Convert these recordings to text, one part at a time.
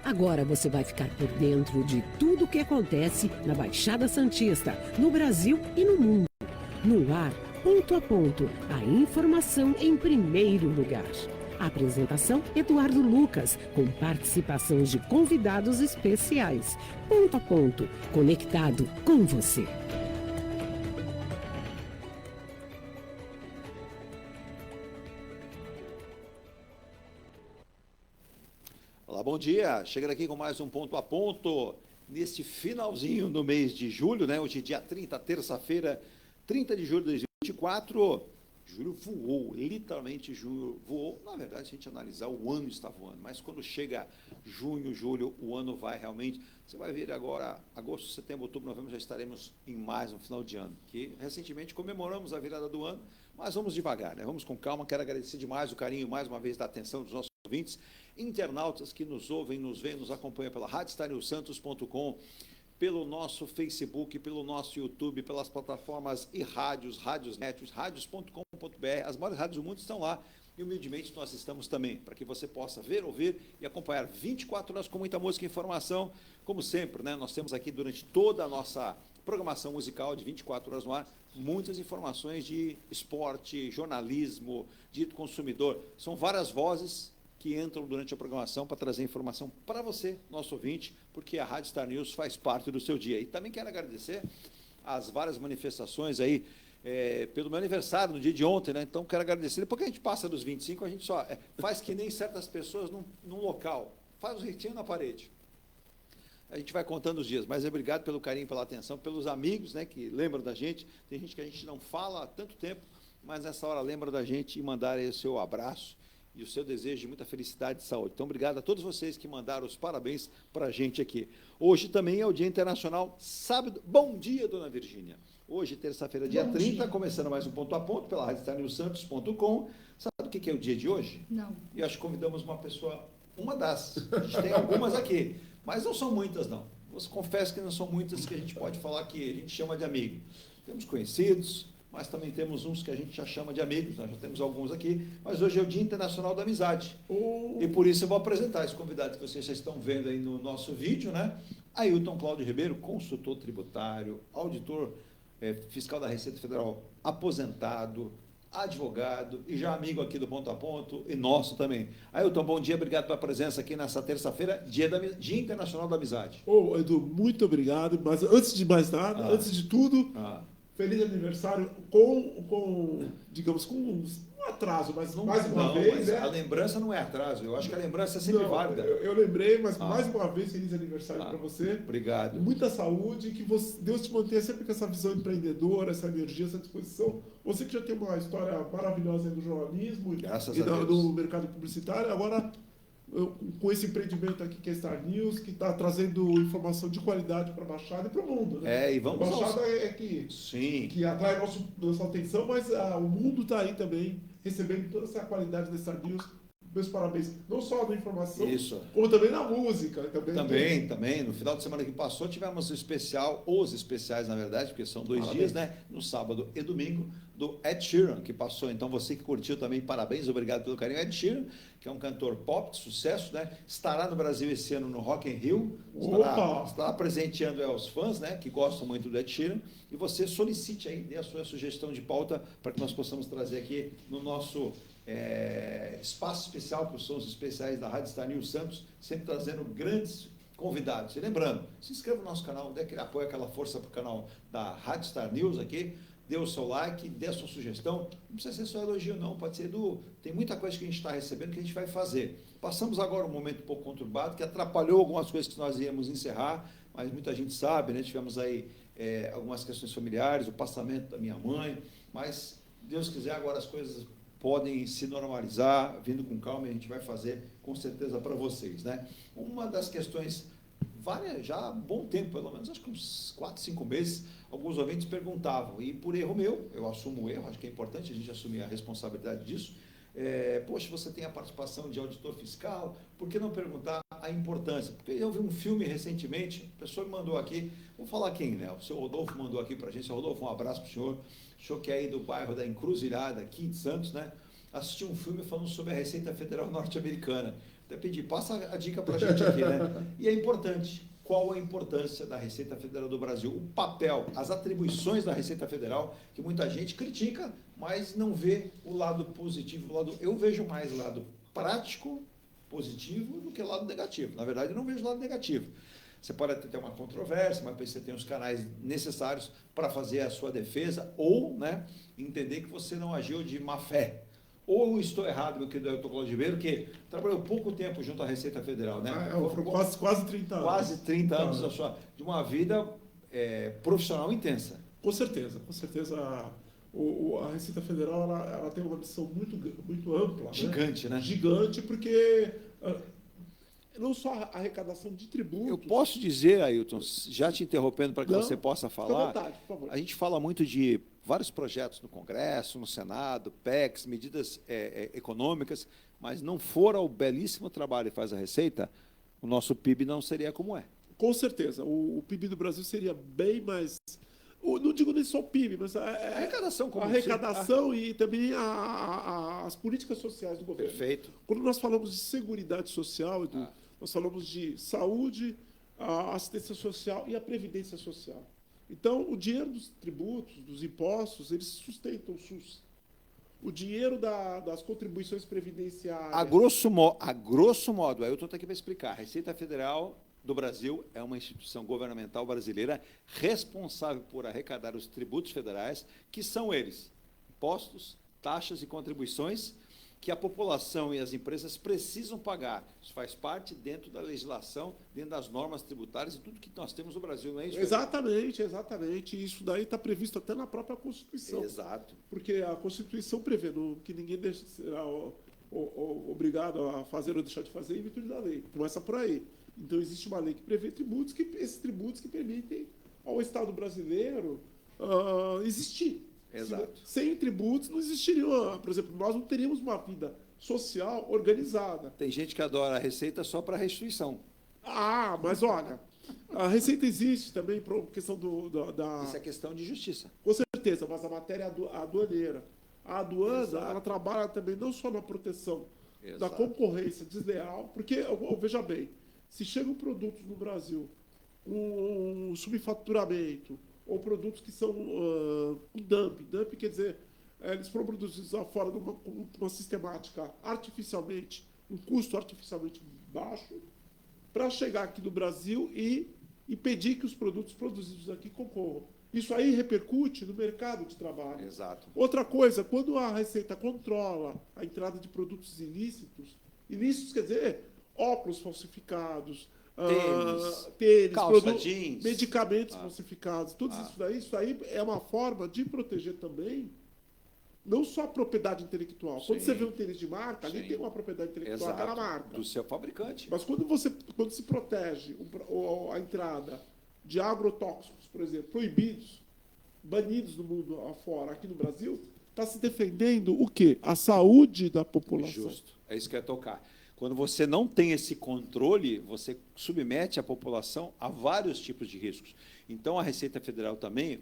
Agora você vai ficar por dentro de tudo o que acontece na Baixada Santista, no Brasil e no mundo. No ar, ponto a ponto, a informação em primeiro lugar. A apresentação, Eduardo Lucas, com participação de convidados especiais. Ponto a ponto, conectado com você. Olá, bom dia. Chegando aqui com mais um ponto a ponto, neste finalzinho do mês de julho, né? Hoje, dia 30, terça-feira, 30 de julho de 2024. Julho voou, literalmente julho voou. Na verdade, se a gente analisar, o ano está voando, mas quando chega junho, julho, o ano vai realmente. Você vai ver agora, agosto, setembro, outubro, novembro, já estaremos em mais um final de ano, que recentemente comemoramos a virada do ano, mas vamos devagar, né? Vamos com calma. Quero agradecer demais o carinho, mais uma vez, da atenção dos nossos ouvintes, internautas que nos ouvem, nos veem, nos acompanham pela radiostarnewsantos.com, pelo nosso Facebook, pelo nosso YouTube, pelas plataformas e rádios, rádiosnet, radios.com.br, as maiores rádios do mundo estão lá, e humildemente nós estamos também, para que você possa ver, ouvir e acompanhar 24 horas com muita música e informação, como sempre, né? Nós temos aqui durante toda a nossa programação musical de 24 horas no ar, muitas informações de esporte, jornalismo, dito consumidor, são várias vozes que entram durante a programação para trazer informação para você, nosso ouvinte, porque a Rádio Star News faz parte do seu dia. E também quero agradecer as várias manifestações aí, pelo meu aniversário, no dia de ontem, né? Então, quero agradecer. Depois que a gente passa dos 25, a gente só faz que nem certas pessoas num local, faz o ritinho na parede. A gente vai contando os dias, mas obrigado pelo carinho, pela atenção, pelos amigos, né, que lembram da gente. Tem gente que a gente não fala há tanto tempo, mas nessa hora lembra da gente e mandar aí o seu abraço e o seu desejo de muita felicidade e saúde. Então, obrigado a todos vocês que mandaram os parabéns para a gente aqui. Hoje também é o Dia Internacional Sábado. Bom dia, dona Virgínia. Hoje, terça-feira, dia 30, começando mais um ponto a ponto pela radiostarnewsantos.com. Sabe o que é o dia de hoje? Não. E acho que convidamos uma pessoa, uma das. A gente tem algumas aqui, mas não são muitas, não. Eu confesso que não são muitas que a gente pode falar que a gente chama de amigo. Temos conhecidos, mas também temos uns que a gente já chama de amigos, nós já temos alguns aqui, mas hoje é o Dia Internacional da Amizade. E por isso eu vou apresentar esse convidado que vocês já estão vendo aí no nosso vídeo, né? Ailton Cláudio Ribeiro, consultor tributário, auditor fiscal da Receita Federal, aposentado, advogado e já amigo aqui do Ponto a Ponto e nosso também. Ailton, bom dia, obrigado pela presença aqui nessa terça-feira, Dia Internacional da Amizade. Edu, muito obrigado, mas antes de mais nada, antes de tudo... Feliz aniversário digamos, com um atraso, mas mais uma vez... A lembrança não é atraso, eu acho que a lembrança é sempre válida. Eu lembrei, mas mais uma vez, feliz aniversário para você. Obrigado. Muita saúde, que Deus te mantenha sempre com essa visão empreendedora, essa energia, essa disposição. Você que já tem uma história maravilhosa aí no jornalismo e no mercado publicitário, agora... com esse empreendimento aqui que é Star News, que está trazendo informação de qualidade para a Baixada e para o mundo, né? E vamos... A Baixada que atrai nossa atenção, mas o mundo está aí também, recebendo toda essa qualidade da Star News. Meus parabéns, não só na informação, como também na música. Também. No final de semana que passou, tivemos os especiais, na verdade, porque são 2 dias, né? No sábado e domingo, do Ed Sheeran, que passou. Então, você que curtiu também, parabéns, obrigado pelo carinho. Ed Sheeran, que é um cantor pop de sucesso, né? Estará no Brasil esse ano no Rock in Rio. Estará presenteando aos fãs, né? Que gostam muito do Ed Sheeran. E você solicite aí, dê a sua sugestão de pauta para que nós possamos trazer aqui no nosso... espaço especial para os sons especiais da Rádio Star News Santos, sempre trazendo grandes convidados. E lembrando, se inscreva no nosso canal, dê aquele apoio, aquela força para o canal da Rádio Star News aqui, dê o seu like, dê a sua sugestão, não precisa ser só elogio não, pode ser tem muita coisa que a gente está recebendo que a gente vai fazer. Passamos agora um momento um pouco conturbado, que atrapalhou algumas coisas que nós íamos encerrar, mas muita gente sabe, né? Tivemos aí algumas questões familiares, o passamento da minha mãe, mas Deus quiser agora as coisas podem se normalizar, vindo com calma, e a gente vai fazer com certeza para vocês, né? Uma das questões, já há bom tempo, pelo menos, acho que uns 4, 5 meses, alguns ouvintes perguntavam, e por erro meu, eu assumo o erro, acho que é importante a gente assumir a responsabilidade disso, poxa, você tem a participação de auditor fiscal, por que não perguntar a importância? Porque eu vi um filme recentemente, a pessoa me mandou aqui, vou falar quem, né? O seu Rodolfo mandou aqui para a gente. Seu Rodolfo, um abraço para o senhor que é aí do bairro da Encruzilhada, aqui em Santos, né? assisti um filme falando sobre a Receita Federal norte-americana. Até pedi, passa a dica para a gente aqui, né? E é importante. Qual a importância da Receita Federal do Brasil? O papel, as atribuições da Receita Federal, que muita gente critica, mas não vê o lado positivo. Eu vejo mais o lado prático, positivo, do que o lado negativo. Na verdade, eu não vejo o lado negativo. Você pode até ter uma controvérsia, mas você tem os canais necessários para fazer a sua defesa ou, né, entender que você não agiu de má fé. Ou eu estou errado, meu querido Ailton Cláudio Ribeiro, que trabalhou pouco tempo junto à Receita Federal, né? Foram quase 30 anos. Quase 30 anos de uma vida profissional intensa. Com certeza, com certeza. A Receita Federal ela tem uma missão muito ampla. Gigante, né? Gigante, porque não só a arrecadação de tributos... Eu posso dizer, Ailton, já te interrompendo para que você possa falar, fica à vontade, por favor. A gente fala muito de vários projetos no Congresso, no Senado, PECs, medidas econômicas, mas não fora o belíssimo trabalho que faz a Receita, o nosso PIB não seria como é. Com certeza. O PIB do Brasil seria bem mais... Não digo nem só o PIB, mas a arrecadação e também as políticas sociais do governo. Perfeito. Quando nós falamos de seguridade social, nós falamos de saúde, a assistência social e a previdência social. Então, o dinheiro dos tributos, dos impostos, eles sustentam o SUS. O dinheiro das contribuições previdenciárias... A grosso modo, aí eu estou aqui para explicar. A Receita Federal do Brasil é uma instituição governamental brasileira responsável por arrecadar os tributos federais, que são eles, impostos, taxas e contribuições, que a população e as empresas precisam pagar. Isso faz parte dentro da legislação, dentro das normas tributárias e tudo que nós temos no Brasil, não é isso? Exatamente, exatamente. Isso daí está previsto até na própria Constituição. Exato. Porque a Constituição prevê que ninguém será obrigado a fazer ou deixar de fazer em virtude da lei. Começa por aí. Então, existe uma lei que prevê tributos, esses tributos que permitem ao Estado brasileiro existir. Exato. Sem tributos não existiria, por exemplo, nós não teríamos uma vida social organizada. Tem gente que adora a Receita só para restituição. Mas olha, a Receita existe também por questão Isso é questão de justiça. Com certeza, mas a matéria aduaneira. A aduana, Exato. ela trabalha também não só na proteção Exato. da concorrência desleal, porque, veja bem, se chegam produtos no Brasil com subfaturamento, ou produtos que são dumping. Dumping quer dizer, eles foram produzidos lá fora de uma sistemática artificialmente, um custo artificialmente baixo, para chegar aqui no Brasil e impedir que os produtos produzidos aqui concorram. Isso aí repercute no mercado de trabalho. Exato. Outra coisa, quando a Receita controla a entrada de produtos ilícitos quer dizer óculos falsificados, tênis, calça jeans, medicamentos falsificados, tudo isso aí é uma forma de proteger também não só a propriedade intelectual. Sim. Quando você vê um tênis de marca, ali tem uma propriedade intelectual daquela marca. Do seu fabricante. Mas quando se protege a entrada de agrotóxicos, por exemplo, proibidos, banidos no mundo afora, aqui no Brasil, está se defendendo o quê? A saúde da população. Justo. É isso que eu ia tocar. Quando você não tem esse controle, você submete a população a vários tipos de riscos. Então, a Receita Federal também,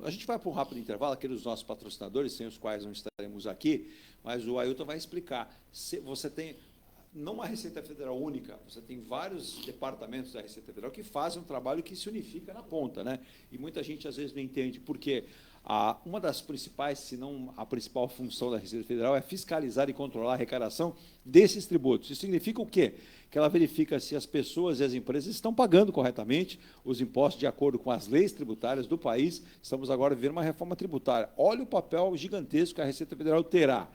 a gente vai para um rápido intervalo, aqueles nossos patrocinadores, sem os quais não estaremos aqui, mas o Ailton vai explicar. Você tem, não uma Receita Federal única, você tem vários departamentos da Receita Federal que fazem um trabalho que se unifica na ponta, né? E muita gente, às vezes, não entende por quê. Uma das principais, se não a principal função da Receita Federal é fiscalizar e controlar a arrecadação desses tributos. Isso significa o quê? Que ela verifica se as pessoas e as empresas estão pagando corretamente os impostos de acordo com as leis tributárias do país. Estamos agora vivendo uma reforma tributária. Olha o papel gigantesco que a Receita Federal terá.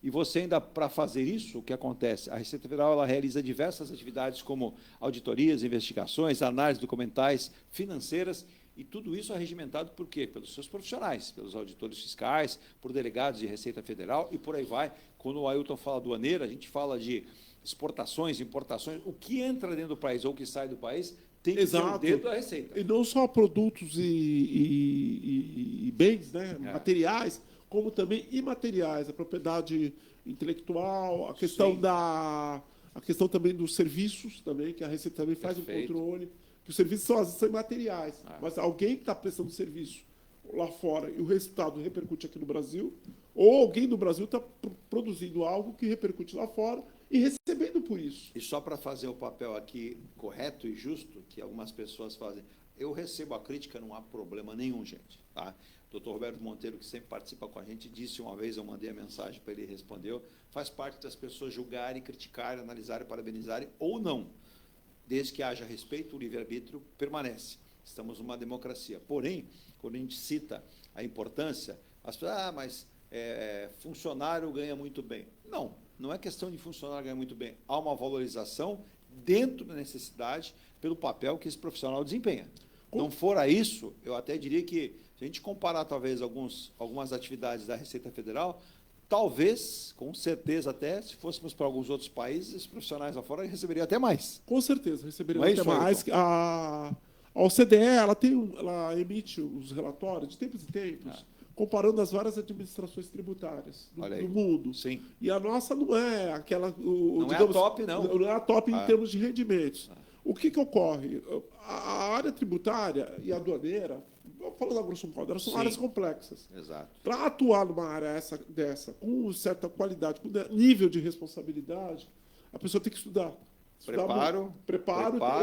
E você ainda, para fazer isso, o que acontece? A Receita Federal ela realiza diversas atividades como auditorias, investigações, análises documentais, financeiras. E tudo isso é regimentado por quê? Pelos seus profissionais, pelos auditores fiscais, por delegados de Receita Federal e por aí vai. Quando o Ailton fala aduaneira, a gente fala de exportações, importações. O que entra dentro do país ou o que sai do país tem que ter o dedo da Receita. E não só produtos e bens, né? Materiais, como também imateriais, a propriedade intelectual, a questão a questão também dos serviços, também, que a Receita também faz um controle. Que os serviços são imateriais, mas alguém que está prestando serviço lá fora e o resultado repercute aqui no Brasil, ou alguém do Brasil está produzindo algo que repercute lá fora e recebendo por isso. E só para fazer o papel aqui correto e justo, que algumas pessoas fazem, eu recebo a crítica, não há problema nenhum, gente. Tá? Dr. Roberto Monteiro, que sempre participa com a gente, disse uma vez, eu mandei a mensagem para ele e respondeu, faz parte das pessoas julgarem, criticarem, analisarem, parabenizarem ou não. Desde que haja respeito, o livre-arbítrio permanece. Estamos numa democracia. Porém, quando a gente cita a importância, as pessoas, mas funcionário ganha muito bem. Não, não é questão de funcionário ganhar muito bem. Há uma valorização dentro da necessidade pelo papel que esse profissional desempenha. Não fora isso, eu até diria que, se a gente comparar, talvez, algumas atividades da Receita Federal, talvez, com certeza até, se fôssemos para alguns outros países, os profissionais lá fora receberiam até mais. Com certeza, receberiam até mais. A OCDE, ela emite os relatórios de tempos em tempos, comparando as várias administrações tributárias do mundo. Sim. E a nossa não é aquela... Não é a top, não. Não é a top em termos de rendimentos. O que ocorre? A área tributária e a aduaneira, falando a grosso modo, são áreas complexas. Exato. Para atuar numa área dessa, com certa qualidade, com nível de responsabilidade, a pessoa tem que estudar. Preparo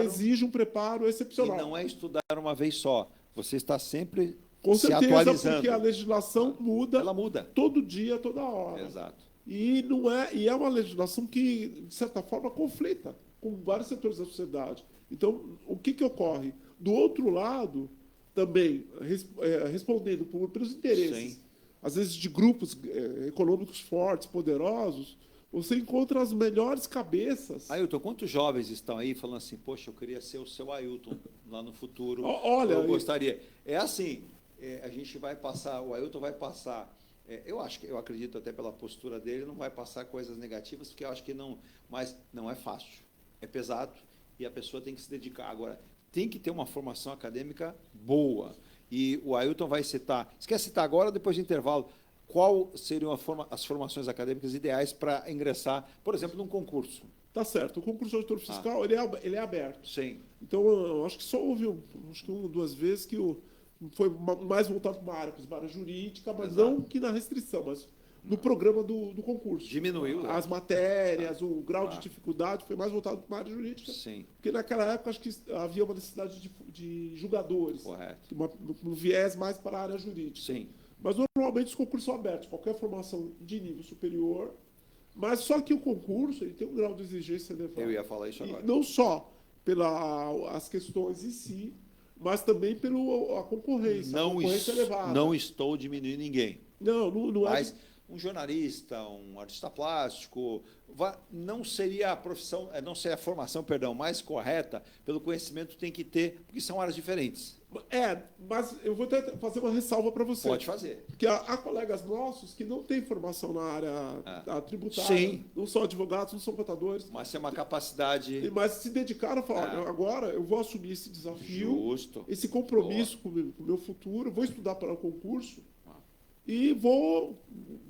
exige um preparo excepcional. E não é estudar uma vez só. Você está sempre com se certeza, atualizando. Porque a legislação muda. Ela muda. Todo dia, toda hora. Exato. E é uma legislação que, de certa forma, conflita com vários setores da sociedade. Então, o que ocorre? Do outro lado, também, respondendo pelos interesses, às vezes de grupos econômicos fortes, poderosos, você encontra as melhores cabeças. Ailton, quantos jovens estão aí falando assim, poxa, eu queria ser o seu Ailton lá no futuro, olha, eu gostaria. É assim, a gente vai passar, o Ailton vai passar, eu acredito até pela postura dele, não vai passar coisas negativas, porque eu acho que não, mas não é fácil, é pesado, e a pessoa tem que se dedicar. Agora, tem que ter uma formação acadêmica boa, e o Ailton vai citar, você quer citar agora ou depois do intervalo, qual seriam as formações acadêmicas ideais para ingressar, por exemplo, num concurso? Tá certo. O concurso de auditor fiscal ele é aberto. Sim. Então, eu acho que só houve uma ou duas vezes que foi mais voltado para uma área jurídica, mas não que na restrição, mas no programa do concurso. Diminuiu. As matérias, o grau de dificuldade foi mais voltado para uma área jurídica. Sim. Porque naquela época acho que havia uma necessidade de julgadores. Correto. Um viés mais para a área jurídica. Sim. Mas, normalmente, os concursos são abertos, qualquer formação de nível superior, mas só que o concurso ele tem um grau de exigência elevado. Eu ia falar isso agora. E não só pelas questões em si, mas também pela concorrência. A concorrência elevada. Não estou diminuindo ninguém. Não é. Mas um jornalista, um artista plástico, não seria a formação, mais correta, pelo conhecimento que tem que ter, porque são áreas diferentes. Mas eu vou até fazer uma ressalva para você. Pode fazer. Porque há colegas nossos que não têm formação na área tributária. Sim. Não são advogados, não são contadores. Mas tem uma capacidade... Mas se dedicaram a falar, agora eu vou assumir esse desafio, esse compromisso com o meu futuro, vou estudar para o concurso e vou,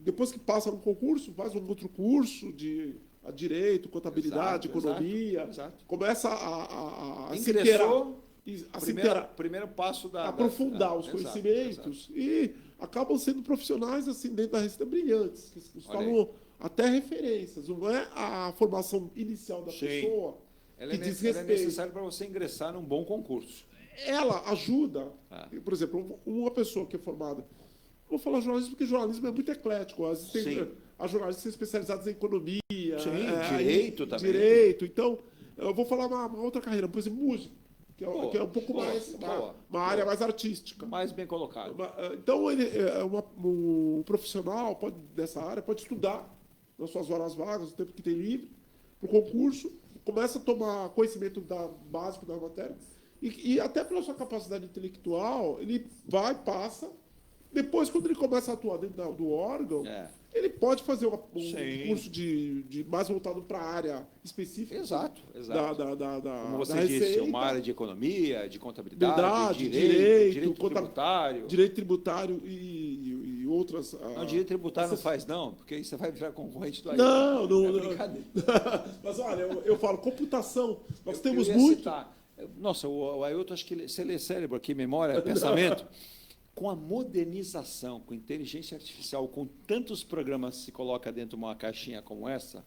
depois que passa no concurso, faz um outro curso de direito, contabilidade, economia, começa a se inteirar. Primeiro passo aprofundar os conhecimentos e acabam sendo profissionais assim dentro da Receita brilhantes, que falam até referências. Não é a formação inicial da pessoa que diz respeito. Ela é necessária para você ingressar num bom concurso. Ela ajuda, por exemplo, uma pessoa que é formada. Vou falar jornalismo porque jornalismo é muito eclético. Às vezes tem jornalistas especializados em economia, direito também. Direito. Então, eu vou falar uma outra carreira, por exemplo, música. Que é um pouco mais uma área mais artística. Mais bem colocado. Então, o profissional dessa área pode estudar nas suas horas vagas, no tempo que tem livre, para o concurso, começa a tomar conhecimento básico da matéria, e até pela sua capacidade intelectual, ele passa. Depois, quando ele começa a atuar dentro do órgão, ele pode fazer um curso de mais voltado para a área específica. Exato. Como você disse, uma área de economia, de contabilidade, direito tributário. Direito tributário e outras... Não, direito tributário não faz não, porque aí você vai virar concorrente do Ailton. Não. É brincadeira. Mas olha, eu falo, computação, nós temos muito... Nossa, o Ailton, acho que se ele é cérebro aqui, memória, pensamento... com a modernização, com inteligência artificial, com tantos programas que se coloca dentro de uma caixinha como essa,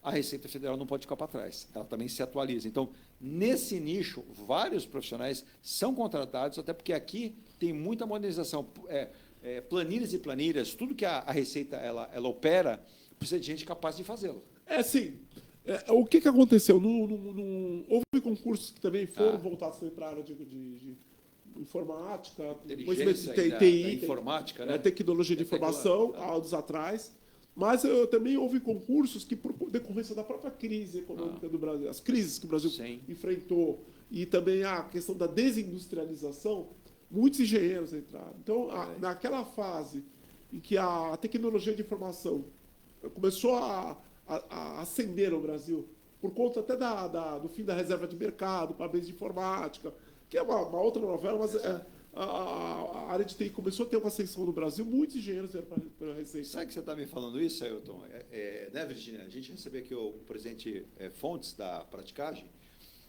a Receita Federal não pode ficar para trás. Ela também se atualiza. Então, nesse nicho, vários profissionais são contratados, até porque aqui tem muita modernização. Planilhas e planilhas, tudo que a Receita ela opera, precisa de gente capaz de fazê-lo. Sim. O que aconteceu? Houve concursos que também foram voltados para a área de informática, inteligência, TI, informática, né? Tecnologia de informação, há anos atrás. Mas também houve concursos que, por decorrência da própria crise econômica do Brasil, as crises que o Brasil enfrentou, e também a questão da desindustrialização, muitos engenheiros entraram. Então, naquela fase em que a tecnologia de informação começou a ascender no Brasil, por conta até do fim da reserva de mercado, para a base de informática, que é uma outra novela, mas a área de TI começou a ter uma ascensão no Brasil, muitos engenheiros vieram para a Receita. Sabe que você está me falando isso, Ailton? Né, Virginia? A gente recebeu aqui o presidente Fontes da Praticagem,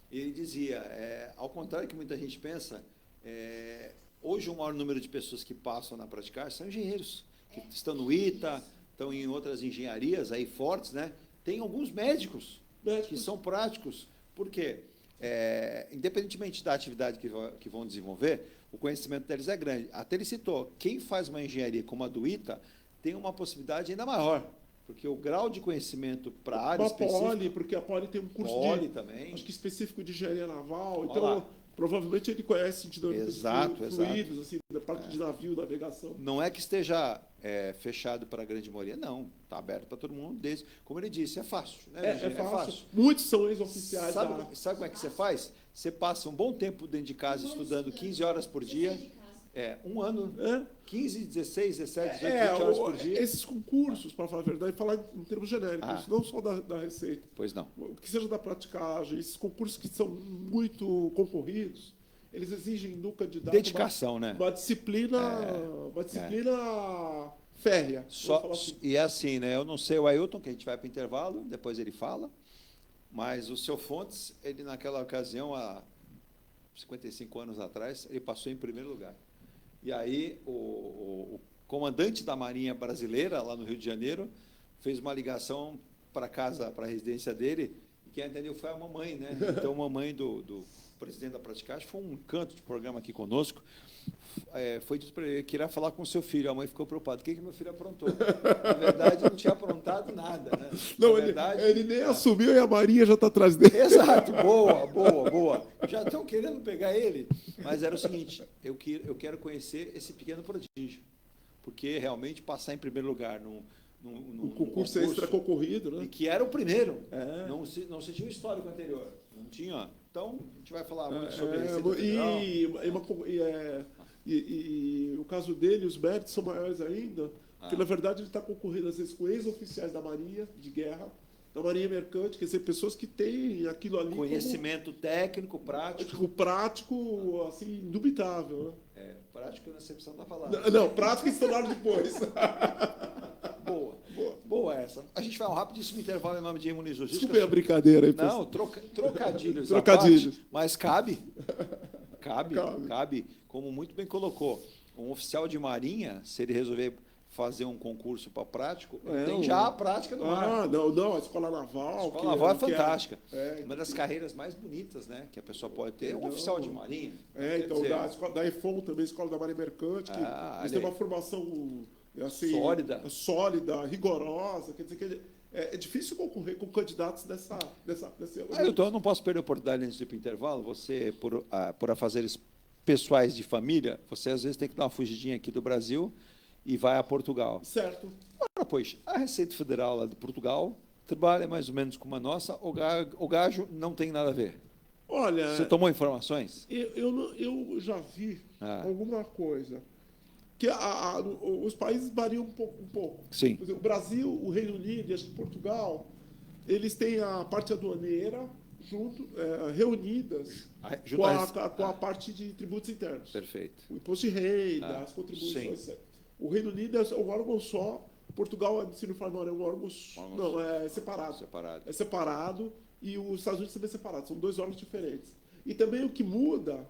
e ele dizia, ao contrário que muita gente pensa, hoje o maior número de pessoas que passam na Praticagem são engenheiros, que estão no ITA, estão em outras engenharias aí fortes, né? Tem alguns médicos que são práticos. Por quê? Independentemente da atividade que vão desenvolver, o conhecimento deles é grande. Até ele citou, quem faz uma engenharia como a do ITA tem uma possibilidade ainda maior, porque o grau de conhecimento para a área específica... Porque a Poli tem um curso também. Acho que específico de engenharia naval, então provavelmente ele conhece dinâmicas fluidos, assim, da parte de navio, navegação. Não é que esteja fechado para a grande maioria, não. Está aberto para todo mundo. Como ele disse, é fácil. Né, é fácil. Muitos são ex-oficiais. Sabe como é que você faz? Você passa um bom tempo dentro de casa estudando 15 horas por dia. Um ano. 15, 16, 17, 18, 20 horas por dia. Esses concursos, para falar a verdade, falar em termos genéricos, não só da Receita. Pois não. Que seja da praticagem, esses concursos que são muito concorridos, eles exigem do candidato dedicação, né? Uma disciplina férrea. Assim. E é assim, né? Eu não sei o Ailton, que a gente vai para o intervalo, depois ele fala, mas o seu Fontes, ele naquela ocasião, há 55 anos atrás, ele passou em primeiro lugar. E aí o comandante da Marinha Brasileira, lá no Rio de Janeiro, fez uma ligação para casa, para a residência dele, e quem atendeu foi a mamãe, né? Então, a mamãe do presidente da Praticagem foi um encanto de programa aqui conosco. Foi dito para ele que irá falar com o seu filho. A mãe ficou preocupada. O que meu filho aprontou? Na verdade, não tinha aprontado nada. Né? Não, ele nem assumiu e a Marinha já está atrás dele. Exato, boa. Já estão querendo pegar ele. Mas era o seguinte, eu quero conhecer esse pequeno prodígio, porque realmente passar em primeiro lugar num concurso extra concorrido, né? E que era o primeiro. Não se tinha um histórico anterior. Não tinha. Então, a gente vai falar muito sobre isso. E o caso dele, os méritos são maiores ainda, porque, na verdade, ele está concorrendo, às vezes, com ex-oficiais da Marinha, de guerra, da Marinha Mercante, quer dizer, pessoas que têm aquilo ali... Conhecimento técnico, prático. Prático, assim, indubitável. Né? Prático na acepção da palavra. Não, prático instalaram depois. Boa essa. A gente vai um rapidíssimo intervalo em nome de Muniz Logística. Desculpe a brincadeira aí, pessoal. Não, trocadilhos. Trocadilhos. Mas cabe. Como muito bem colocou. Um oficial de marinha, se ele resolver fazer um concurso para prático, tem já a prática no mar. Não, a escola naval. A escola naval é fantástica. Uma das carreiras mais bonitas, né, que a pessoa pode ter é um oficial de marinha. Então, da EFON também, Escola da Marinha Mercante, que eles têm uma formação assim, sólida, rigorosa. Quer dizer que é difícil concorrer com candidatos desse então eu não posso perder a oportunidade antes de ir para o intervalo. Você, por afazeres pessoais de família, você às vezes tem que dar uma fugidinha aqui do Brasil e vai a Portugal. Certo. Ora, pois, a Receita Federal lá de Portugal trabalha mais ou menos como a nossa, o gajo não tem nada a ver. Olha... Você tomou informações? Eu já vi alguma coisa. Que os países variam um pouco. Sim. Por exemplo, o Brasil, o Reino Unido e acho que Portugal, eles têm a parte aduaneira reunidas com a parte de tributos internos. Perfeito. O imposto de renda, as contribuições. Sim. O Reino Unido é um órgão só, Portugal, se não falar, é um órgão não, é separado. É separado e os Estados Unidos também é separado. São dois órgãos diferentes. E também o que muda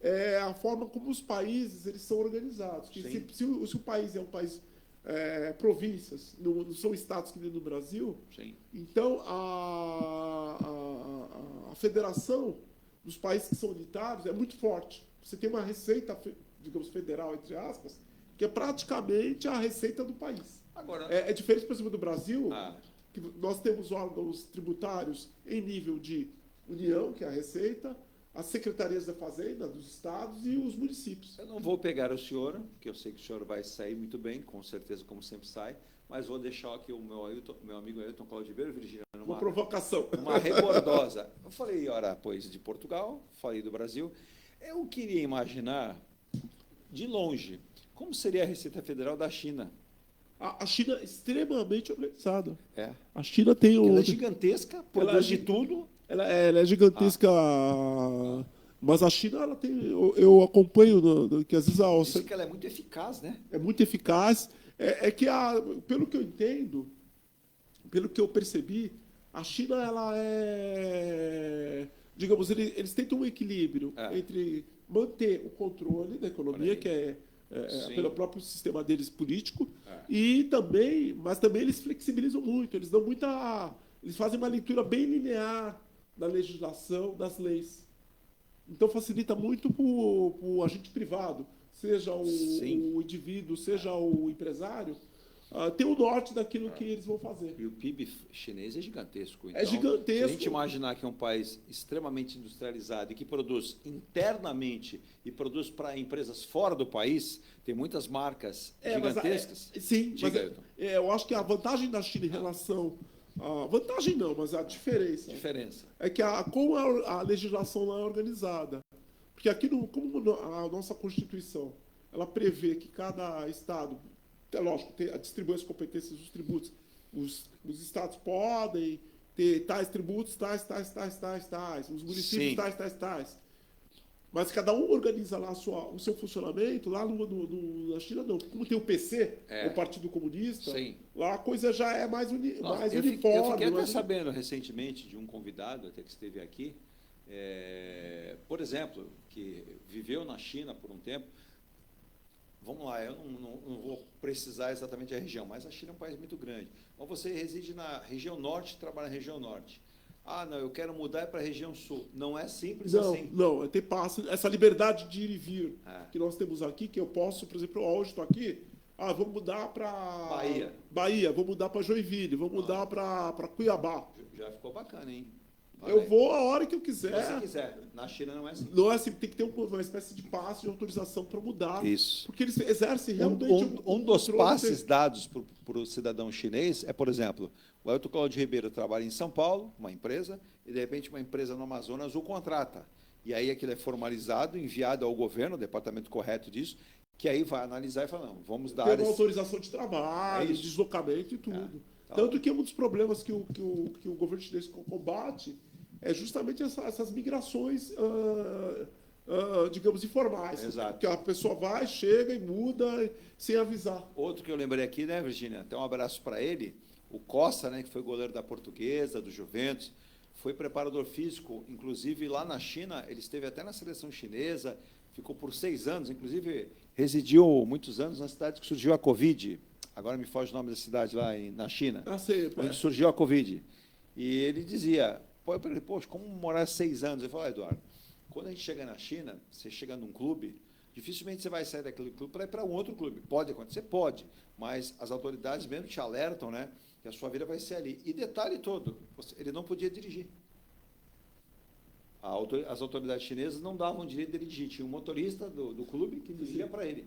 é a forma como os países eles são organizados. Se o país é um país províncias, não são estados que nem no Brasil, Sim. então a federação dos países que são unitários é muito forte. Você tem uma receita, digamos, federal, entre aspas, que é praticamente a receita do país. Agora, é diferente, por exemplo, do Brasil, que nós temos órgãos tributários em nível de União, que é a Receita, as secretarias da Fazenda, dos estados e os municípios. Eu não vou pegar o senhor, porque eu sei que o senhor vai sair muito bem, com certeza, como sempre sai, mas vou deixar aqui o meu amigo Ailton Claudibeiro, Virgínia, uma provocação. Uma rebordosa. Eu falei, ora, pois, de Portugal, falei do Brasil. Eu queria imaginar, de longe, como seria a Receita Federal da China. A China é extremamente organizada. A China tem ela é gigantesca, produz de tudo. Ela é gigantesca, mas a China ela tem. Eu acompanho que às vezes Diz que ela é muito eficaz, né? É muito eficaz. Pelo que eu entendo, pelo que eu percebi, a China ela digamos, eles tentam um equilíbrio entre manter o controle da economia, que é pelo próprio sistema deles político, mas também eles flexibilizam muito. Eles fazem uma leitura bem linear da legislação, das leis. Então facilita muito para o agente privado, seja o indivíduo, seja o empresário, ter o norte daquilo que eles vão fazer. E o PIB chinês é gigantesco. Então, é gigantesco. Se a gente imaginar que é um país extremamente industrializado e que produz internamente e produz para empresas fora do país, tem muitas marcas gigantescas. Eu acho que a vantagem da China em relação... vantagem não, mas a diferença é que como a legislação lá é organizada. Porque aqui, como a nossa Constituição ela prevê que cada Estado, é lógico, distribui as competências dos tributos, os Estados podem ter tais tributos, tais, os municípios tais. Mas cada um organiza lá o seu funcionamento. Lá na China, não. Como tem o PC, o Partido Comunista, lá a coisa já é mais uniforme. Eu fiquei até sabendo recentemente de um convidado até que esteve aqui, por exemplo, que viveu na China por um tempo. Vamos lá, eu não vou precisar exatamente a região, mas a China é um país muito grande. Então você reside na região norte, trabalha na região norte. Não, eu quero mudar para a região sul. Não é simples assim. Não, ter passo, essa liberdade de ir e vir que nós temos aqui, que eu posso, por exemplo, hoje estou aqui, vou mudar para Bahia, vou mudar para Joinville, vou mudar para Cuiabá. Já ficou bacana, hein? Eu vou a hora que eu quiser. Se você quiser. Na China não é assim. Não é assim, tem que ter uma espécie de passe de autorização para mudar. Isso. Porque eles exercem realmente um dos passes dados para o cidadão chinês é, por exemplo, o Ailton Cláudio Ribeiro trabalha em São Paulo, uma empresa, e de repente uma empresa no Amazonas o contrata. E aí aquilo é formalizado, enviado ao governo, o departamento correto disso, que aí vai analisar e fala, não, vamos dar... Tem uma autorização de trabalho, deslocamento e tudo. Tanto que um dos problemas que o governo chinês combate é justamente essas migrações, digamos, informais. Exato. Que a pessoa vai, chega e muda sem avisar. Outro que eu lembrei aqui, né, Virgínia? Até um abraço para ele, o Costa, né, que foi goleiro da Portuguesa, do Juventus, foi preparador físico, inclusive lá na China, ele esteve até na seleção chinesa, ficou por 6 anos, inclusive residiu muitos anos na cidade que surgiu a Covid. Agora me foge o nome da cidade lá na China, onde surgiu a Covid. E ele dizia, poxa, como morar 6 anos? Ele falou, Eduardo, quando a gente chega na China, você chega num clube, dificilmente você vai sair daquele clube para ir para um outro clube. Pode acontecer? Pode, mas as autoridades mesmo te alertam, né, que a sua vida vai ser ali. E detalhe todo, ele não podia dirigir. As autoridades chinesas não davam direito de dirigir. Tinha um motorista do clube que dirigia para ele.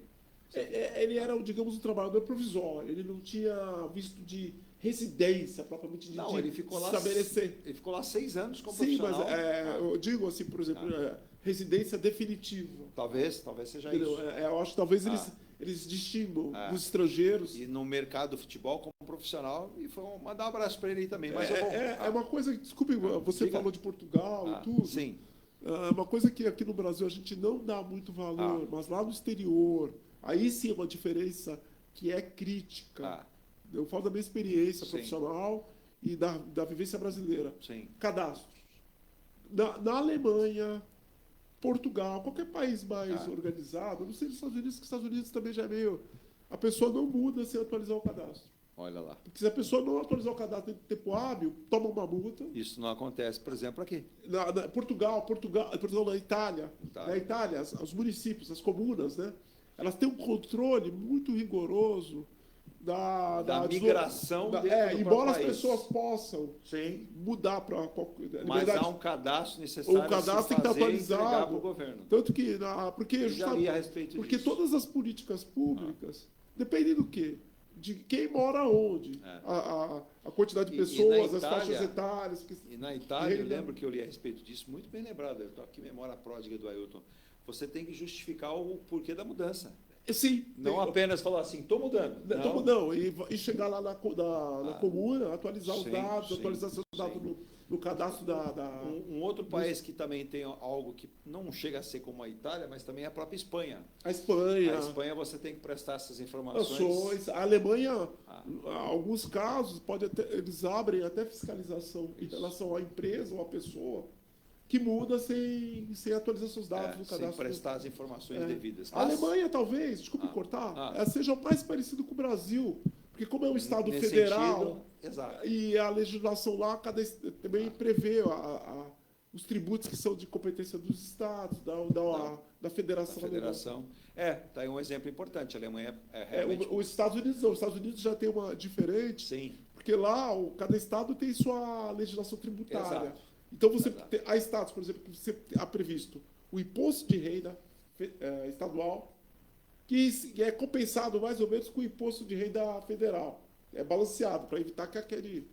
Ele era, digamos, um trabalhador provisório. Ele não tinha visto de residência propriamente de ele ficou lá, estabelecer. Ele ficou lá 6 anos como profissional. Sim, mas eu digo assim, por exemplo, residência definitiva. Talvez seja isso. Eu acho que talvez eles distinguam os estrangeiros. E no mercado do futebol como profissional, e foi mandar um abraço para ele aí também. Mas é uma coisa, desculpe, você falou de Portugal e tudo. Sim. É uma coisa que aqui no Brasil a gente não dá muito valor, mas lá no exterior, aí sim é uma diferença que é crítica. Eu falo da minha experiência profissional e da vivência brasileira. Sim. Cadastros. Na Alemanha, Portugal, qualquer país mais organizado, não sei nos Estados Unidos, que os Estados Unidos também já é meio... A pessoa não muda sem atualizar o cadastro. Olha lá. Porque se a pessoa não atualizar o cadastro em tempo hábil, toma uma multa. Isso não acontece, por exemplo, aqui. Portugal, na Itália. Na Itália, os municípios, as comunas, né? Elas têm um controle muito rigoroso da migração embora as pessoas possam Sim. mudar para... Mas há um cadastro necessário. O cadastro tem que estar atualizado. Para o governo. Tanto que... Porque disso. todas as políticas públicas dependem do quê? De quem mora onde, a quantidade de pessoas, as faixas etárias. E na Itália, eu lembro que eu li a respeito disso, muito bem lembrado, eu estou aqui memória pródiga do Ailton, você tem que justificar o porquê da mudança. Sim. Não apenas falar assim, estou mudando. Não, e chegar lá na comuna, atualizar os dados, atualizar seus dados no cadastro da... Um outro país que também tem algo que não chega a ser como a Itália, mas também é a própria Espanha. A Espanha você tem que prestar essas informações. A Alemanha, em alguns casos, eles abrem até fiscalização em relação à empresa ou à pessoa que muda sem atualizar seus dados no cadastro. Sem prestar as informações devidas. A Alemanha, talvez, desculpe cortar, seja mais parecido com o Brasil, porque como é um Estado federal, e a legislação lá também prevê os tributos que são de competência dos estados, da federação. Da federação. Está aí um exemplo importante. A Alemanha realmente... Os Estados Unidos não. Os Estados Unidos já tem uma diferente, Sim. porque lá cada estado tem sua legislação tributária. Exato. Então, há estados, por exemplo, que você há previsto o imposto de renda estadual, que é compensado mais ou menos com o imposto de renda federal. É balanceado, para evitar que aquele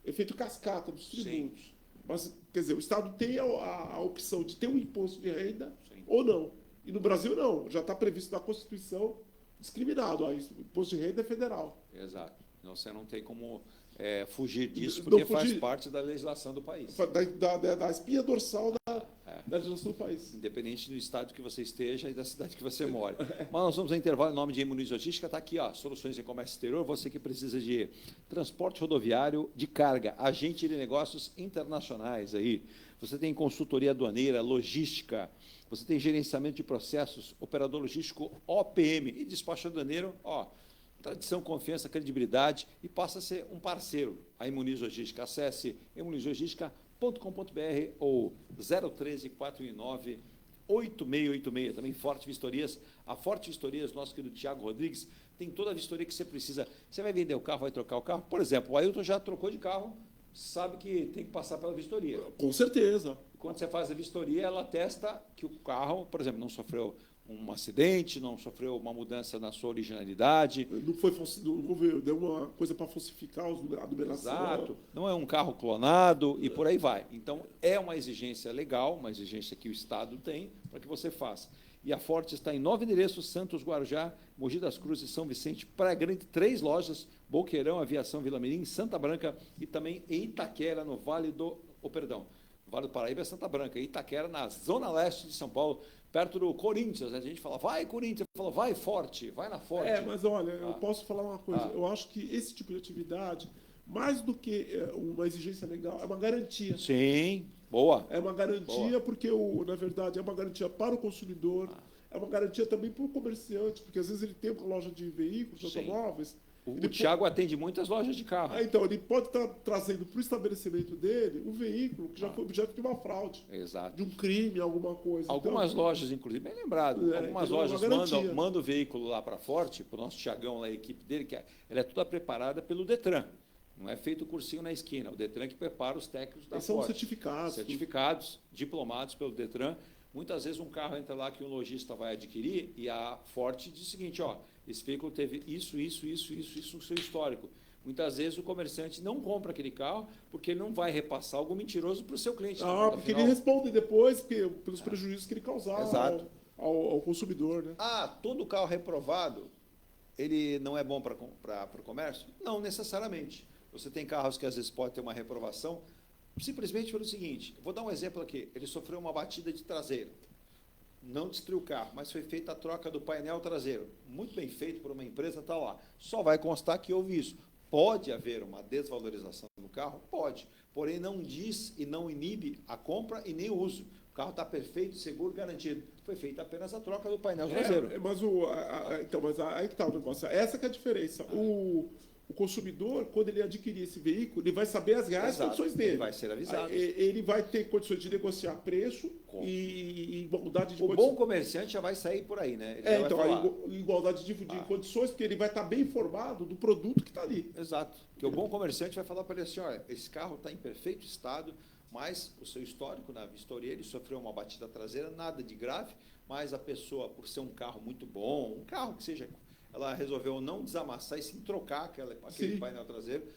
efeito cascata dos tributos. Sim. Mas, quer dizer, o Estado tem a opção de ter um imposto de renda ou não. E no Brasil, não. Já está previsto na Constituição discriminado. O imposto de renda é federal. Exato. Então, você não tem como fugir disso, porque faz parte da legislação do país. Da espinha dorsal da legislação do país. Independente do estado que você esteja e da cidade que você mora. Mas nós vamos ao intervalo em nome de Muniz Logística. Está aqui, soluções em comércio exterior. Você que precisa de transporte rodoviário de carga, agente de negócios internacionais aí. Você tem consultoria aduaneira, logística, você tem gerenciamento de processos, operador logístico OPM e despacho aduaneiro, tradição, confiança, credibilidade e passa a ser um parceiro. A Muniz Logística. Acesse emunizlogistica.com.br ou 013-419-8686. Também Forte Vistorias. A Forte Vistorias, nosso querido Tiago Rodrigues, tem toda a vistoria que você precisa. Você vai vender o carro, vai trocar o carro. Por exemplo, o Ailton já trocou de carro, sabe que tem que passar pela vistoria. Com certeza. Quando você faz a vistoria, ela atesta que o carro, por exemplo, não sofreu um acidente, não sofreu uma mudança na sua originalidade. Não deu uma coisa para falsificar a numeração. Exato. Não é um carro clonado e por aí vai. Então, é uma exigência legal, uma exigência que o Estado tem para que você faça. E a Forte está em 9 endereços: Santos, Guarujá, Mogi das Cruzes, São Vicente, Praia Grande, 3 lojas, Boqueirão, Aviação, Vila Mirim, Santa Branca e também em Itaquera, no Vale do Paraíba é Santa Branca, Itaquera, na zona leste de São Paulo, perto do Corinthians. A gente fala, vai Corinthians, fala, vai Forte, vai na Forte. Mas olha, eu posso falar uma coisa, eu acho que esse tipo de atividade, mais do que uma exigência legal, é uma garantia. Sim, boa. É uma garantia porque, na verdade, é uma garantia para o consumidor, é uma garantia também para o comerciante, porque às vezes ele tem uma loja de veículos, automóveis. O Thiago atende muitas lojas de carro. Então, ele pode estar trazendo para o estabelecimento dele um veículo que já foi objeto de uma fraude. Exato. De um crime, alguma coisa. Algumas lojas, inclusive, bem lembrado, algumas lojas mandam o veículo lá para a Forte, para o nosso Thiagão, lá, a equipe dele, que ela é toda preparada pelo Detran. Não é feito o cursinho na esquina. O Detran que prepara os técnicos da Forte. São certificados. Certificados, diplomados pelo Detran. Muitas vezes um carro entra lá que um lojista vai adquirir e a Forte diz o seguinte, esse veículo teve isso no seu histórico. Muitas vezes o comerciante não compra aquele carro porque ele não vai repassar algo mentiroso para o seu cliente. Porque ele responde depois pelos prejuízos que ele causar ao consumidor. Né? Todo carro reprovado, ele não é bom para o comércio? Não necessariamente. Você tem carros que às vezes pode ter uma reprovação, simplesmente pelo seguinte, vou dar um exemplo aqui, ele sofreu uma batida de traseira, não destruiu o carro, mas foi feita a troca do painel traseiro, muito bem feito por uma empresa, está lá, só vai constar que houve isso. Pode haver uma desvalorização no carro? Pode, porém não diz e não inibe a compra e nem o uso, O carro está perfeito, seguro, garantido. Foi feita apenas a troca do painel traseiro. Mas aí que está o negócio. Essa que é a diferença. O consumidor, quando ele adquirir esse veículo, ele vai saber as reais condições dele. Ele vai ser avisado. Ele vai ter condições de negociar preço e igualdade de condições. O bom comerciante já vai sair por aí, né? Igualdade de condições, porque ele vai estar bem informado do produto que está ali. Exato. Porque o bom comerciante vai falar para ele assim, olha, esse carro está em perfeito estado, mas o seu histórico na vistoria, ele sofreu uma batida traseira, nada de grave, mas a pessoa, por ser um carro muito bom, um carro que seja... Ela resolveu não desamassar e sim trocar aquele painel traseiro,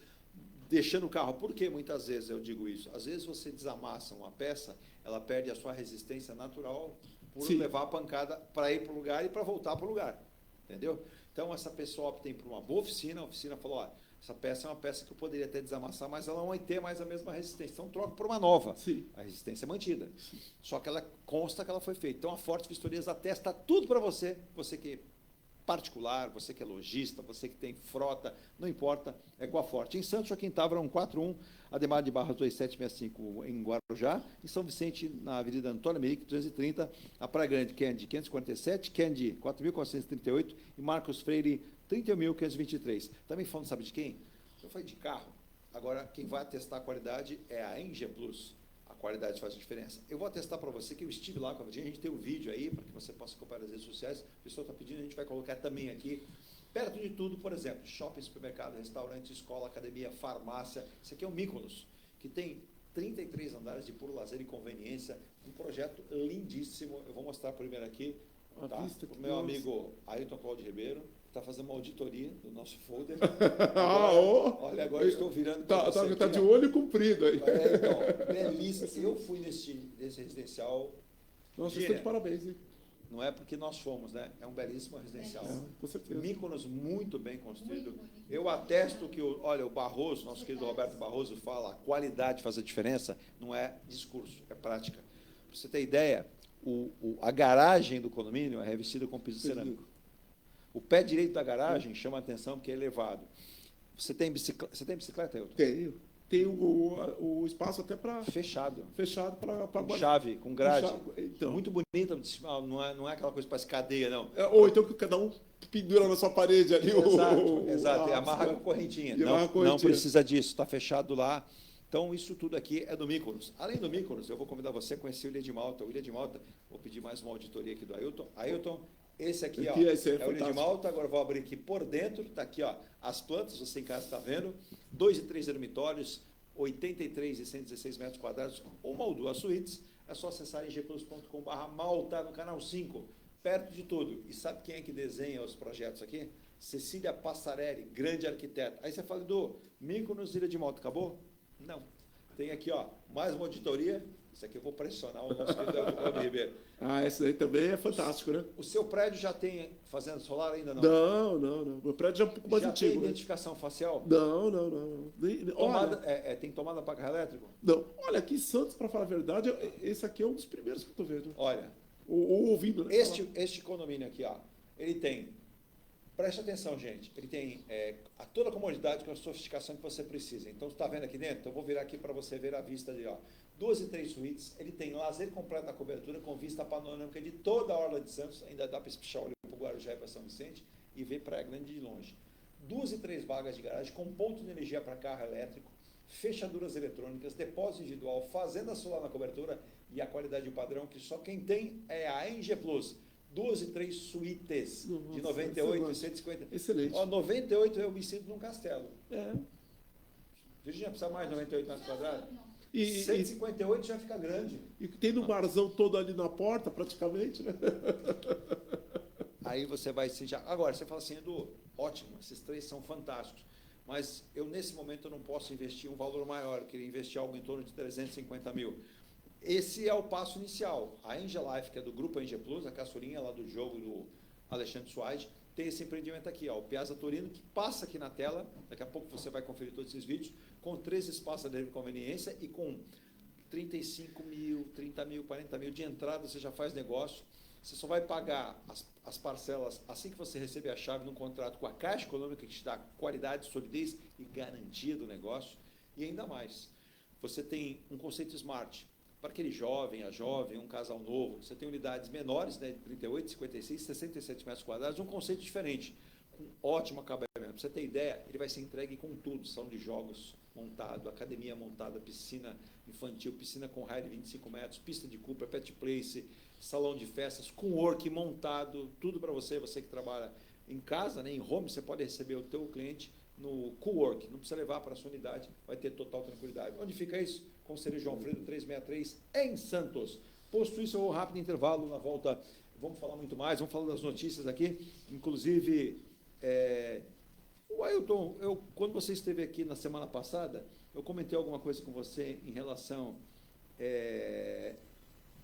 deixando o carro. Por que muitas vezes eu digo isso? Às vezes você desamassa uma peça, ela perde a sua resistência natural por levar a pancada para ir para o lugar e para voltar para o lugar. Entendeu? Então, essa pessoa opta por uma boa oficina, a oficina falou, ó, essa peça é uma peça que eu poderia até desamassar, mas ela não vai ter mais a mesma resistência. Então, troca por uma nova. Sim. A resistência é mantida. Sim. Só que ela consta que ela foi feita. Então, a Forte Vistorias atesta tudo para você, você que particular, você que é lojista, você que tem frota, não importa, é com a Forte. Em Santos, Joaquim Távora, 141, Ademar de Barros 2765 em Guarujá, em São Vicente, na Avenida Antônio Merique, 230, a Praia Grande, Candy 547, Candy 4.438 e Marcos Freire 31.523. Também falando, sabe de quem? Eu falei de carro. Agora, quem vai atestar a qualidade é a Engie Plus. A qualidade faz a diferença. Eu vou atestar para você que eu estive lá com a gente tem um vídeo aí, para que você possa acompanhar nas redes sociais. O pessoal está pedindo, a gente vai colocar também aqui. Perto de tudo, por exemplo, shopping, supermercado, restaurante, escola, academia, farmácia. Isso aqui é o Mykonos, que tem 33 andares de puro lazer e conveniência. Um projeto lindíssimo. Eu vou mostrar primeiro aqui. Tá? O meu amigo Ailton Claudio Ribeiro está fazendo uma auditoria do nosso folder. Olha, agora eu estou virando... Está de olho comprido aí. Então, belíssimo. Eu fui nesse residencial... Nossa, estou de parabéns, hein? Não é porque nós fomos, né? É um belíssimo residencial. Com certeza. Mykonos muito bem construído. Eu atesto que, o Barroso, nosso querido Roberto Barroso, fala, a qualidade faz a diferença, não é discurso, é prática. Para você ter ideia, a garagem do condomínio é revestida com piso cerâmico. O pé direito da garagem chama a atenção porque é elevado. Você tem bicicleta, Hilton? Tenho. Tem o espaço até para... Fechado para... Com chave, com grade. Então. Muito bonita, não é aquela coisa que parece cadeia, não. Ou então que cada um pendura na sua parede ali. Exato. Amarra com correntinha. Não precisa disso, está fechado lá. Então, isso tudo aqui é do Mykonos. Além do Mykonos, eu vou convidar você a conhecer o Ilha de Malta. O Ilha de Malta, vou pedir mais uma auditoria aqui do Ailton. Ailton, esse aqui ó, é o Ilha de Malta. Agora vou abrir aqui por dentro. Está aqui ó, as plantas, você em casa está vendo. 2 e 3 dormitórios, 83 e 116 metros quadrados, uma ou duas suítes. É só acessar igplus.com/Malta no canal 5, perto de tudo. E sabe quem é que desenha os projetos aqui? Cecília Passarelli, grande arquiteta. Aí você fala do Mykonos, Ilha de Malta, acabou? Não. Tem aqui, ó, mais uma auditoria. Isso aqui eu vou pressionar o nosso querido Claudio Ribeiro. Esse aí também é fantástico, né? O seu prédio já tem fazenda solar ainda não? Não. O prédio já é um pouco mais antigo. Já tem identificação facial? Não. Tem tomada para carro elétrico? Não. Olha, aqui em Santos, para falar a verdade, esse aqui é um dos primeiros que eu estou vendo. Olha, ou ouvindo. Né? Este condomínio aqui, ó, ele tem... Preste atenção, gente. Ele tem toda a comodidade com a sofisticação que você precisa. Então, você está vendo aqui dentro? Então, eu vou virar aqui para você ver a vista dele. 2 e 3 suítes. Ele tem lazer completo na cobertura, com vista panorâmica de toda a Orla de Santos. Ainda dá para espichar o olho para o Guarujá e para São Vicente e ver Praia Grande de longe. 2 e 3 vagas de garagem com ponto de energia para carro elétrico, fechaduras eletrônicas, depósito individual, fazenda solar na cobertura e a qualidade padrão que só quem tem é a Engie Plus. 2 e 3 suítes de 98 e 150. Excelente. 98 eu me sinto num castelo. Virgínia, precisa mais de 98 metros quadrados? 158 já fica grande. E tem no barzão todo ali na porta, praticamente, né? Aí você vai se já. Agora, você fala assim, Edu, ótimo, esses 3 são fantásticos. Mas eu, nesse momento, eu não posso investir um valor maior, eu queria investir algo em torno de 350 mil. Esse é o passo inicial. A Engie Life, que é do grupo Engie Plus, a caçulinha lá do jogo do Alexandre Suárez, tem esse empreendimento aqui, ó, o Piazza Torino, que passa aqui na tela, daqui a pouco você vai conferir todos esses vídeos, com 3 espaços de conveniência e com 35 mil, 30 mil, 40 mil de entrada, você já faz negócio. Você só vai pagar as parcelas assim que você receber a chave no contrato com a Caixa Econômica, que te dá qualidade, solidez e garantia do negócio. E ainda mais, você tem um conceito smart. para aquele jovem, a jovem, um casal novo. Você tem unidades menores, né, de 38, 56, 67 metros quadrados, um conceito diferente, com ótimo acabamento. Para você ter ideia, ele vai ser entregue com tudo, salão de jogos montado, academia montada, piscina infantil, piscina com raio de 25 metros, pista de Cooper, pet place, salão de festas, com work montado, tudo para você, você que trabalha em casa, né, em home, você pode receber o teu cliente no co-work, não precisa levar para a sua unidade, vai ter total tranquilidade. Onde fica isso? Conselheiro João Alfredo 363, em Santos. Posto isso, eu vou rápido intervalo, na volta vamos falar muito mais, vamos falar das notícias aqui, inclusive, o Ailton, quando você esteve aqui na semana passada, eu comentei alguma coisa com você em relação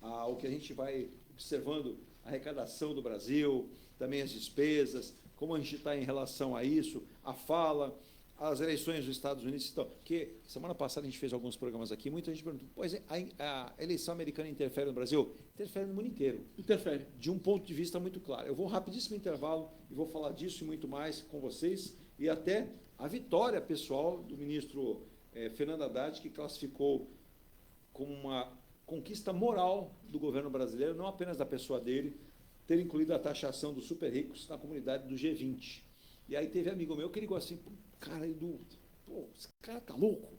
ao que a gente vai observando, a arrecadação do Brasil, também as despesas, como a gente está em relação a isso, a fala, as eleições dos Estados Unidos. Então, porque semana passada a gente fez alguns programas aqui, muita gente perguntou, pois a eleição americana interfere no Brasil? Interfere no mundo inteiro. Interfere. De um ponto de vista muito claro. Eu vou rapidíssimo intervalo e vou falar disso e muito mais com vocês, e até a vitória pessoal do ministro Fernando Haddad, que classificou como uma conquista moral do governo brasileiro, não apenas da pessoa dele, ter incluído a taxação dos super ricos na comunidade do G20. E aí teve amigo meu que ligou assim, cara, Edu, esse cara tá louco?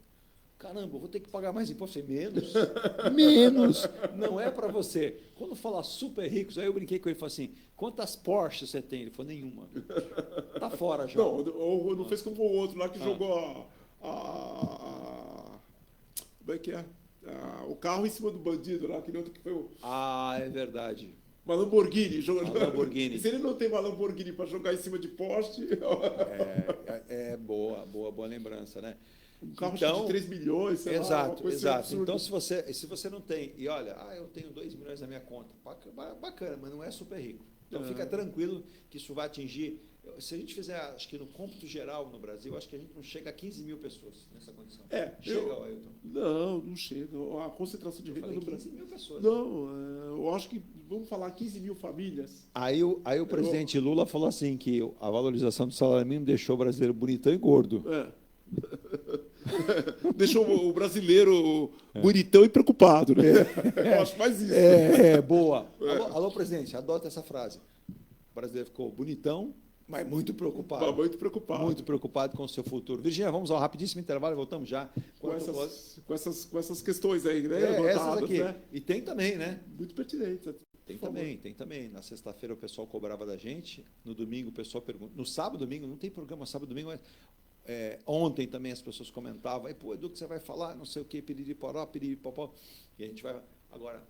Caramba, eu vou ter que pagar mais imposto. Eu falei, menos? Menos! Não é para você. Quando fala super ricos, aí eu brinquei com ele e falei assim, quantas Porsche você tem? Ele falou, nenhuma. Tá fora já. Não, não fez como o outro lá que jogou como é que é? O carro em cima do bandido lá, aquele outro que foi o... É verdade. Uma Lamborghini. Lamborghini. Se ele não tem uma Lamborghini para jogar em cima de poste... Boa lembrança, né? Um carro de 3 milhões, sei lá, uma coisa exato. absurda. Então, se você não tem, e olha, eu tenho 2 milhões na minha conta, bacana, mas não é super rico. Então, fica tranquilo que isso vai atingir... Se a gente fizer, acho que no cômputo geral no Brasil, acho que a gente não chega a 15 mil pessoas nessa condição. Chega, Ailton? Não chega. A concentração de renda no Brasil... 15 mil pessoas. Não, eu acho que, vamos falar, 15 mil famílias. Aí o presidente Lula falou assim, que a valorização do salário mínimo deixou o brasileiro bonitão e gordo. Deixou o brasileiro bonitão e preocupado, né? Eu acho mais isso. Boa. Alô, presidente, adota essa frase. O brasileiro ficou bonitão, mas muito preocupado. Muito preocupado com o seu futuro. Virgínia, vamos ao rapidíssimo intervalo e voltamos já. Com essas questões aí, né? Essas aqui. Né? E tem também, né? Muito pertinente. Tem também. Na sexta-feira o pessoal cobrava da gente, no domingo o pessoal pergunta. No sábado, domingo, não tem programa sábado, domingo, mas ontem também as pessoas comentavam, Edu, que você vai falar, não sei o quê, piririporó, piriripopó. E a gente vai agora...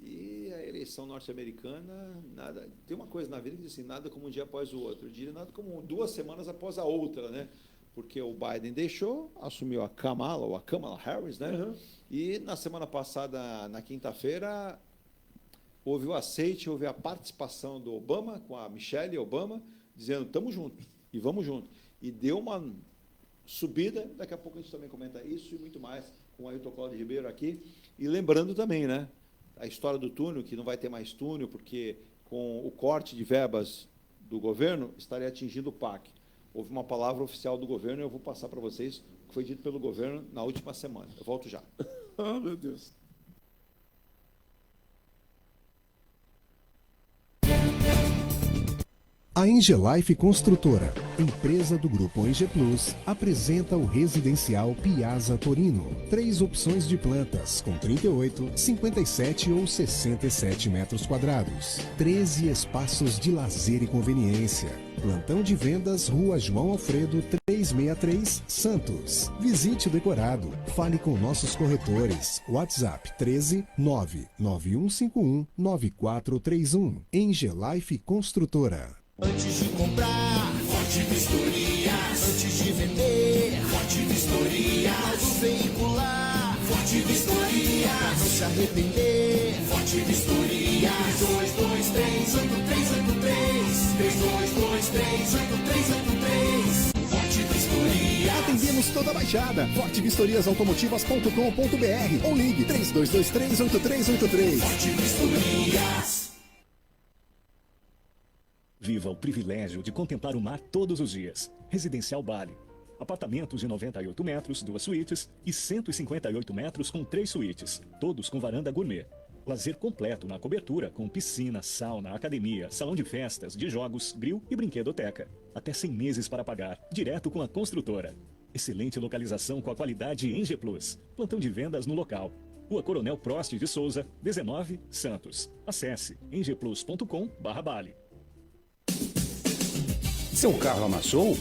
E a eleição norte-americana, nada. Tem uma coisa na vida que diz assim, nada como um dia após o outro. Eu diria nada como 2 semanas após a outra, né? Porque o Biden deixou, assumiu a Kamala Harris, né? Uhum. E na semana passada, na quinta-feira, houve o aceite, houve a participação do Obama, com a Michelle Obama, dizendo, estamos juntos e vamos juntos. E deu uma subida, daqui a pouco a gente também comenta isso e muito mais com o Ailton Cláudio Ribeiro aqui. E lembrando também, né? A história do túnel, que não vai ter mais túnel, porque com o corte de verbas do governo, estaria atingindo o PAC. Houve uma palavra oficial do governo e eu vou passar para vocês o que foi dito pelo governo na última semana. Eu volto já. Meu Deus. A Engelife Construtora, empresa do Grupo Enge Plus, apresenta o residencial Piazza Torino. 3 opções de plantas, com 38, 57 ou 67 metros quadrados. 13 espaços de lazer e conveniência. Plantão de vendas, Rua João Alfredo, 363, Santos. Visite o decorado. Fale com nossos corretores. WhatsApp 13 99151 9431. Engelife Construtora. Antes de comprar, Forte Vistorias. Antes de vender, Forte Vistorias. Auto veicular, Forte Vistorias. Não se arrepender, Forte Vistorias. 3223-8383. 3223-8383. Forte Vistorias. Atendemos toda a Baixada. fortevistoriasautomotivas.com.br ou ligue 3223-8383. Forte Vistorias. Viva o privilégio de contemplar o mar todos os dias. Residencial Bali. Apartamentos de 98 metros, 2 suítes e 158 metros com 3 suítes, todos com varanda gourmet. Lazer completo na cobertura com piscina, sauna, academia, salão de festas, de jogos, grill e brinquedoteca. Até 100 meses para pagar, direto com a construtora. Excelente localização com a qualidade Eng Plus. Plantão de vendas no local. Rua Coronel Prost de Souza, 19, Santos. Acesse engplus.com/Bali. Seu carro amassou?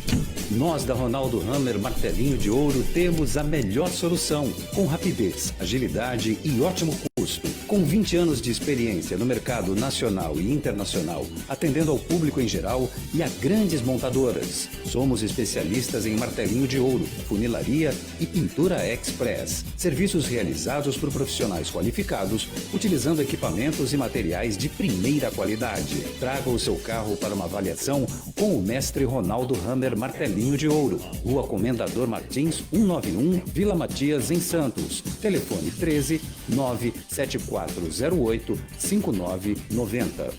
Nós da Ronaldo Hammer Martelinho de Ouro temos a melhor solução, com rapidez, agilidade e ótimo custo. Com 20 anos de experiência no mercado nacional e internacional, atendendo ao público em geral e a grandes montadoras. Somos especialistas em martelinho de ouro, funilaria e pintura express. Serviços realizados por profissionais qualificados, utilizando equipamentos e materiais de primeira qualidade. Traga o seu carro para uma avaliação com o mestre Ronaldo Hammer Martelinho de Ouro. Rua Comendador Martins, 191, Vila Matias, em Santos. Telefone 13 97408 5990.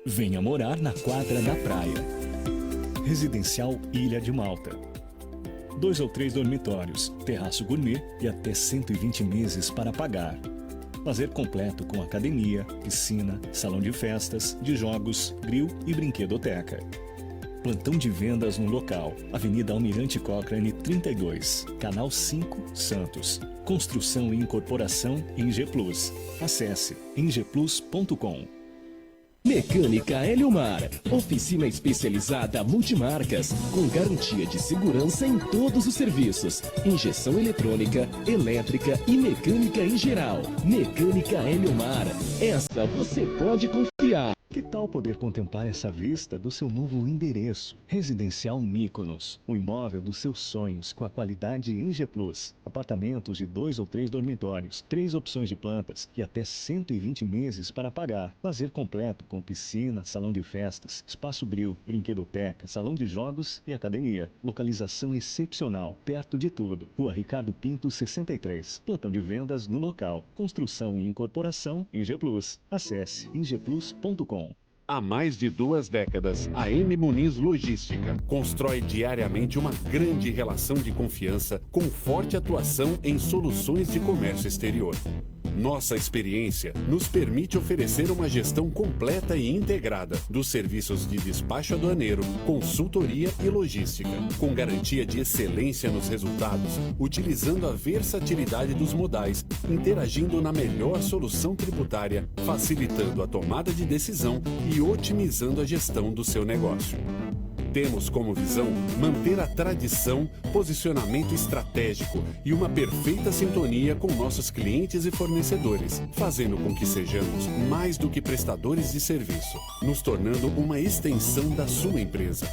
Venha morar na quadra da praia. Residencial Ilha de Malta. 2 ou 3 dormitórios, terraço gourmet e até 120 meses para pagar. Lazer completo com academia, piscina, salão de festas, de jogos, grill e brinquedoteca. Plantão de vendas no local. Avenida Almirante Cochrane 32, Canal 5, Santos. Construção e incorporação Eng Plus. Acesse engplus.com. Mecânica Eliomar, oficina especializada multimarcas, com garantia de segurança em todos os serviços, injeção eletrônica, elétrica e mecânica em geral. Mecânica Eliomar, essa você pode confiar. Que tal poder contemplar essa vista do seu novo endereço? Residencial Mykonos, o imóvel dos seus sonhos com a qualidade Eng Plus. Apartamentos de 2 ou 3 dormitórios, 3 opções de plantas e até 120 meses para pagar. Lazer completo com piscina, salão de festas, espaço grill, brinquedoteca, salão de jogos e academia. Localização excepcional, perto de tudo. Rua Ricardo Pinto 63. Plantão de vendas no local. Construção e incorporação Eng Plus. Acesse engplus.com. Há mais de 2 décadas, a M. Muniz Logística constrói diariamente uma grande relação de confiança com forte atuação em soluções de comércio exterior. Nossa experiência nos permite oferecer uma gestão completa e integrada dos serviços de despacho aduaneiro, consultoria e logística, com garantia de excelência nos resultados, utilizando a versatilidade dos modais, interagindo na melhor solução tributária, facilitando a tomada de decisão e otimizando a gestão do seu negócio. Temos como visão manter a tradição, posicionamento estratégico e uma perfeita sintonia com nossos clientes e fornecedores, fazendo com que sejamos mais do que prestadores de serviço, nos tornando uma extensão da sua empresa.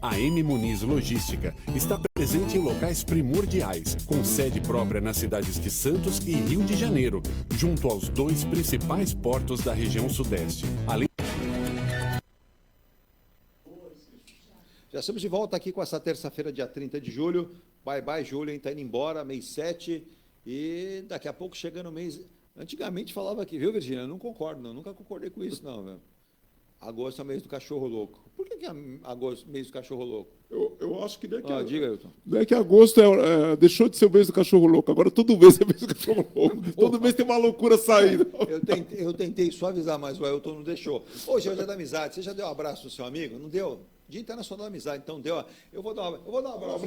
A M. Muniz Logística está presente em locais primordiais, com sede própria nas cidades de Santos e Rio de Janeiro, junto aos 2 principais portos da região sudeste. Além Já estamos de volta aqui com essa terça-feira, dia 30 de julho. Bye, bye, julho, hein? Tá indo embora, mês 7. E daqui a pouco chega no mês... Antigamente falava aqui, viu, Virgínia? Eu não concordo, não. Nunca concordei com isso, não, velho. Agosto é o mês do cachorro louco. Por que é agosto, mês do cachorro louco? Eu acho que não é que... Diga, Ailton. Não é que agosto deixou de ser o mês do cachorro louco. Agora todo mês é o mês do cachorro louco. Todo mês tem uma loucura saindo. Eu tentei suavizar, mas o Ailton não deixou. Hoje é o dia da amizade. Você já deu um abraço no seu amigo? Não deu? Dia Internacional da Amizade, então deu. Eu vou dar um abraço.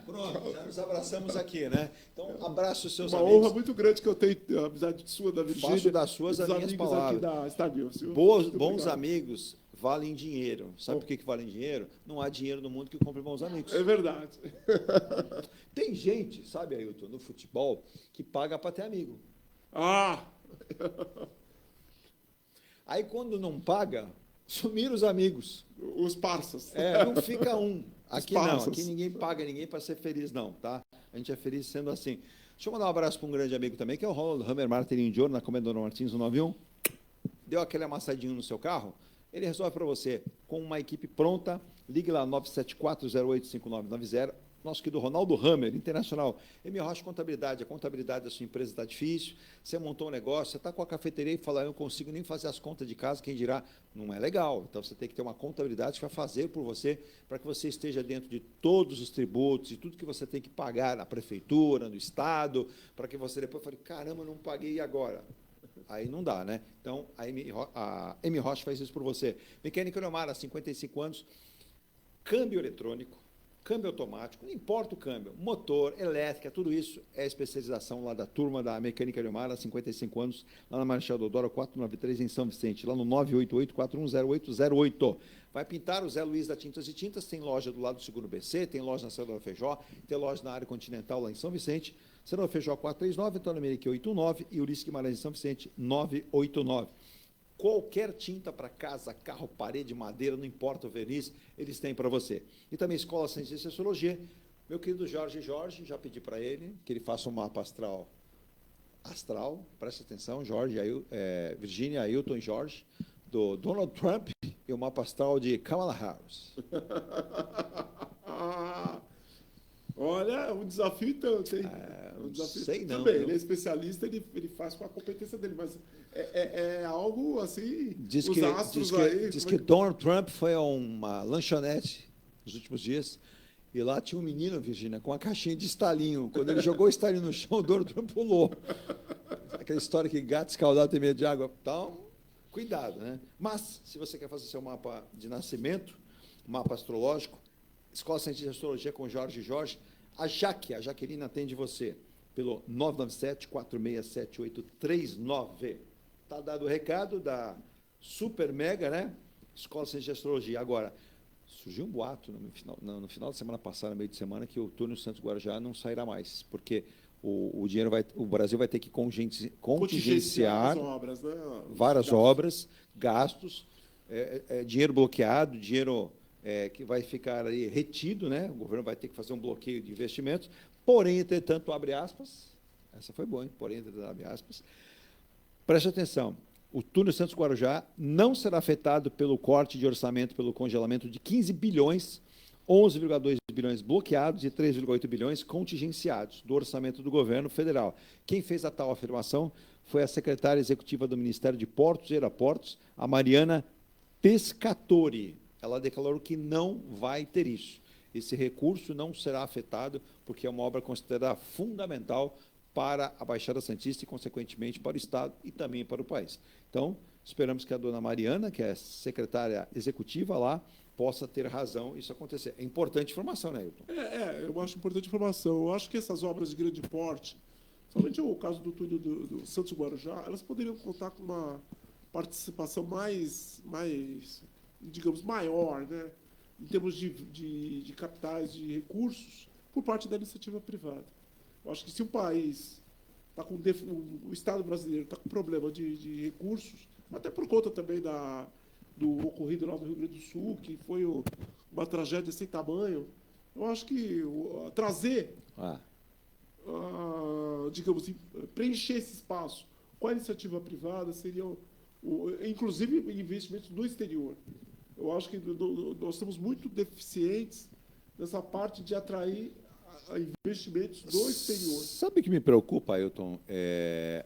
Pronto, já nos abraçamos aqui, né? Então, abraço os seus amigos. Uma honra muito grande que eu tenho a amizade sua, da Virgínia. Faço das suas as minhas palavras. Aqui da Estadio, bons amigos valem dinheiro. Sabe por que valem dinheiro? Não há dinheiro no mundo que compre bons amigos. É verdade. Tem gente, sabe, Ailton, no futebol, que paga para ter amigo. Aí, quando não paga... Sumiram os amigos. Os parças. Não fica um. Aqui não, aqui ninguém paga ninguém para ser feliz, não, tá? A gente é feliz sendo assim. Deixa eu mandar um abraço para um grande amigo também, que é o Ronaldo Hammer Martelinho de Ouro, na Comendador Martins 191. Deu aquele amassadinho no seu carro, ele resolve para você, com uma equipe pronta, ligue lá 974-085990, nosso querido Ronaldo Hammer, internacional. M. Rocha Contabilidade, a contabilidade da sua empresa está difícil, você montou um negócio, você está com a cafeteria e fala, eu não consigo nem fazer as contas de casa, quem dirá, não é legal. Então, você tem que ter uma contabilidade que vai fazer por você, para que você esteja dentro de todos os tributos e tudo que você tem que pagar na prefeitura, no Estado, para que você depois fale, caramba, não paguei, e agora? Aí não dá, né? Então, a M. Rocha faz isso por você. Mecânica Eleomar, há 55 anos, câmbio eletrônico, câmbio automático, não importa o câmbio, motor, elétrica, tudo isso é especialização lá da turma da Mecânica Eleomar, há 55 anos, lá na Marechal Deodoro 493, em São Vicente, lá no 988-410808. Vai pintar o Zé Luiz da Tintas e Tintas, tem loja do lado do Seguro BC, tem loja na Senador Feijó, tem loja na área continental lá em São Vicente, Senador Feijó 439, Antônio Amerique 89 e Ulisses Guimarães em São Vicente 989. Qualquer tinta para casa, carro, parede, madeira, não importa o verniz, eles têm para você. E também Escola Ciência e Sociologia. Meu querido Jorge, já pedi para ele que ele faça um mapa astral, preste atenção, Jorge, Virgínia, Ailton e Jorge, do Donald Trump e o mapa astral de Kamala Harris. Olha, um desafio tanto, hein? Um desafio. Sei não. Também, ele é especialista, ele faz com a competência dele, mas é algo assim. Diz que Donald Trump foi a uma lanchonete nos últimos dias e lá tinha um menino, Virgínia, com uma caixinha de estalinho. Quando ele jogou o estalinho no chão, o Donald Trump pulou. Aquela história que gato escaldado tem medo de água. Então, cuidado, né? Mas, se você quer fazer seu mapa de nascimento, mapa astrológico, Escola Científica de Astrologia com Jorge, a Jaqueline atende você pelo 997-467839. Está dado o recado da Super Mega, né? Escola Científica de Astrologia. Agora, surgiu um boato no final da semana passada, no meio de semana, que o túnel Santos Guarujá não sairá mais, porque o Brasil vai ter que contingenciar as obras, né? Várias obras, gastos, dinheiro bloqueado, dinheiro que vai ficar aí retido, né? O governo vai ter que fazer um bloqueio de investimentos, porém, entretanto, abre aspas, essa foi boa, hein? Porém, entretanto, abre aspas, preste atenção, o túnel Santos Guarujá não será afetado pelo corte de orçamento, pelo congelamento de 15 bilhões, 11,2 bilhões bloqueados e 3,8 bilhões contingenciados do orçamento do governo federal. Quem fez a tal afirmação foi a secretária executiva do Ministério de Portos e Aeroportos, a Mariana Pescatori. Ela declarou que não vai ter isso. Esse recurso não será afetado, porque é uma obra considerada fundamental para a Baixada Santista e, consequentemente, para o Estado e também para o país. Então, esperamos que a dona Mariana, que é secretária executiva lá, possa ter razão isso acontecer. É importante informação, né, Ailton? Eu acho importante informação. Eu acho que essas obras de grande porte, somente o caso do túnel do Santos Guarujá, elas poderiam contar com uma participação mais digamos, maior, né, em termos de capitais, de recursos, por parte da iniciativa privada. Eu acho que se o país está com o Estado brasileiro está com problema de recursos, até por conta também do ocorrido lá no Rio Grande do Sul, que foi uma tragédia sem tamanho, eu acho que trazer, digamos, preencher esse espaço com a iniciativa privada seriam, inclusive, investimentos do exterior. Eu acho que nós estamos muito deficientes nessa parte de atrair investimentos do exterior. Sabe o que me preocupa, Ailton?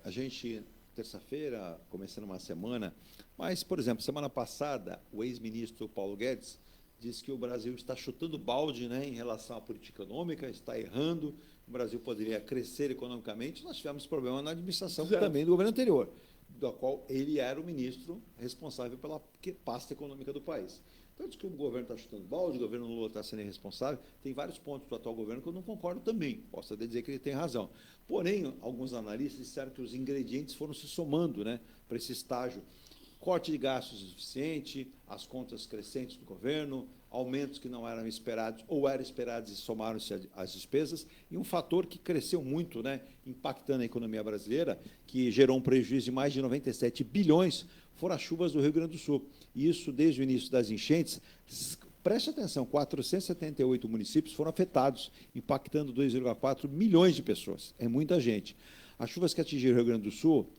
A gente, terça-feira, começando uma semana, mas, por exemplo, semana passada, o ex-ministro Paulo Guedes disse que o Brasil está chutando balde, né, em relação à política econômica, está errando, o Brasil poderia crescer economicamente. Nós tivemos problema na administração também do governo anterior, da qual ele era o ministro responsável pela pasta econômica do país. Então, diz que o governo está chutando balde, o governo Lula está sendo irresponsável. Tem vários pontos do atual governo que eu não concordo também. Posso até dizer que ele tem razão. Porém, alguns analistas disseram que os ingredientes foram se somando, né, para esse estágio. Corte de gastos insuficiente, as contas crescentes do governo, aumentos que não eram esperados ou eram esperados e somaram-se às despesas, e um fator que cresceu muito, né, impactando a economia brasileira, que gerou um prejuízo de mais de 97 bilhões, foram as chuvas do Rio Grande do Sul. E isso, desde o início das enchentes, preste atenção, 478 municípios foram afetados, impactando 2,4 milhões de pessoas. É muita gente. As chuvas que atingiram o Rio Grande do Sul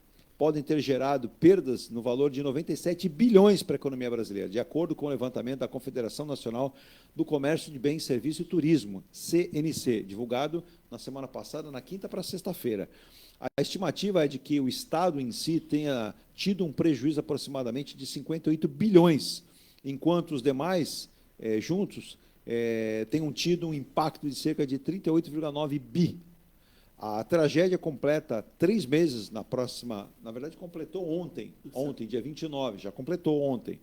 podem ter gerado perdas no valor de 97 bilhões para a economia brasileira, de acordo com o levantamento da Confederação Nacional do Comércio de Bens, Serviços e Turismo, CNC, divulgado na semana passada, na quinta para sexta-feira. A estimativa é de que o Estado em si tenha tido um prejuízo aproximadamente de 58 bilhões, enquanto os demais, juntos, tenham tido um impacto de cerca de 38,9 bi. A tragédia completa 3 meses na verdade, completou ontem, dia 29, já completou ontem.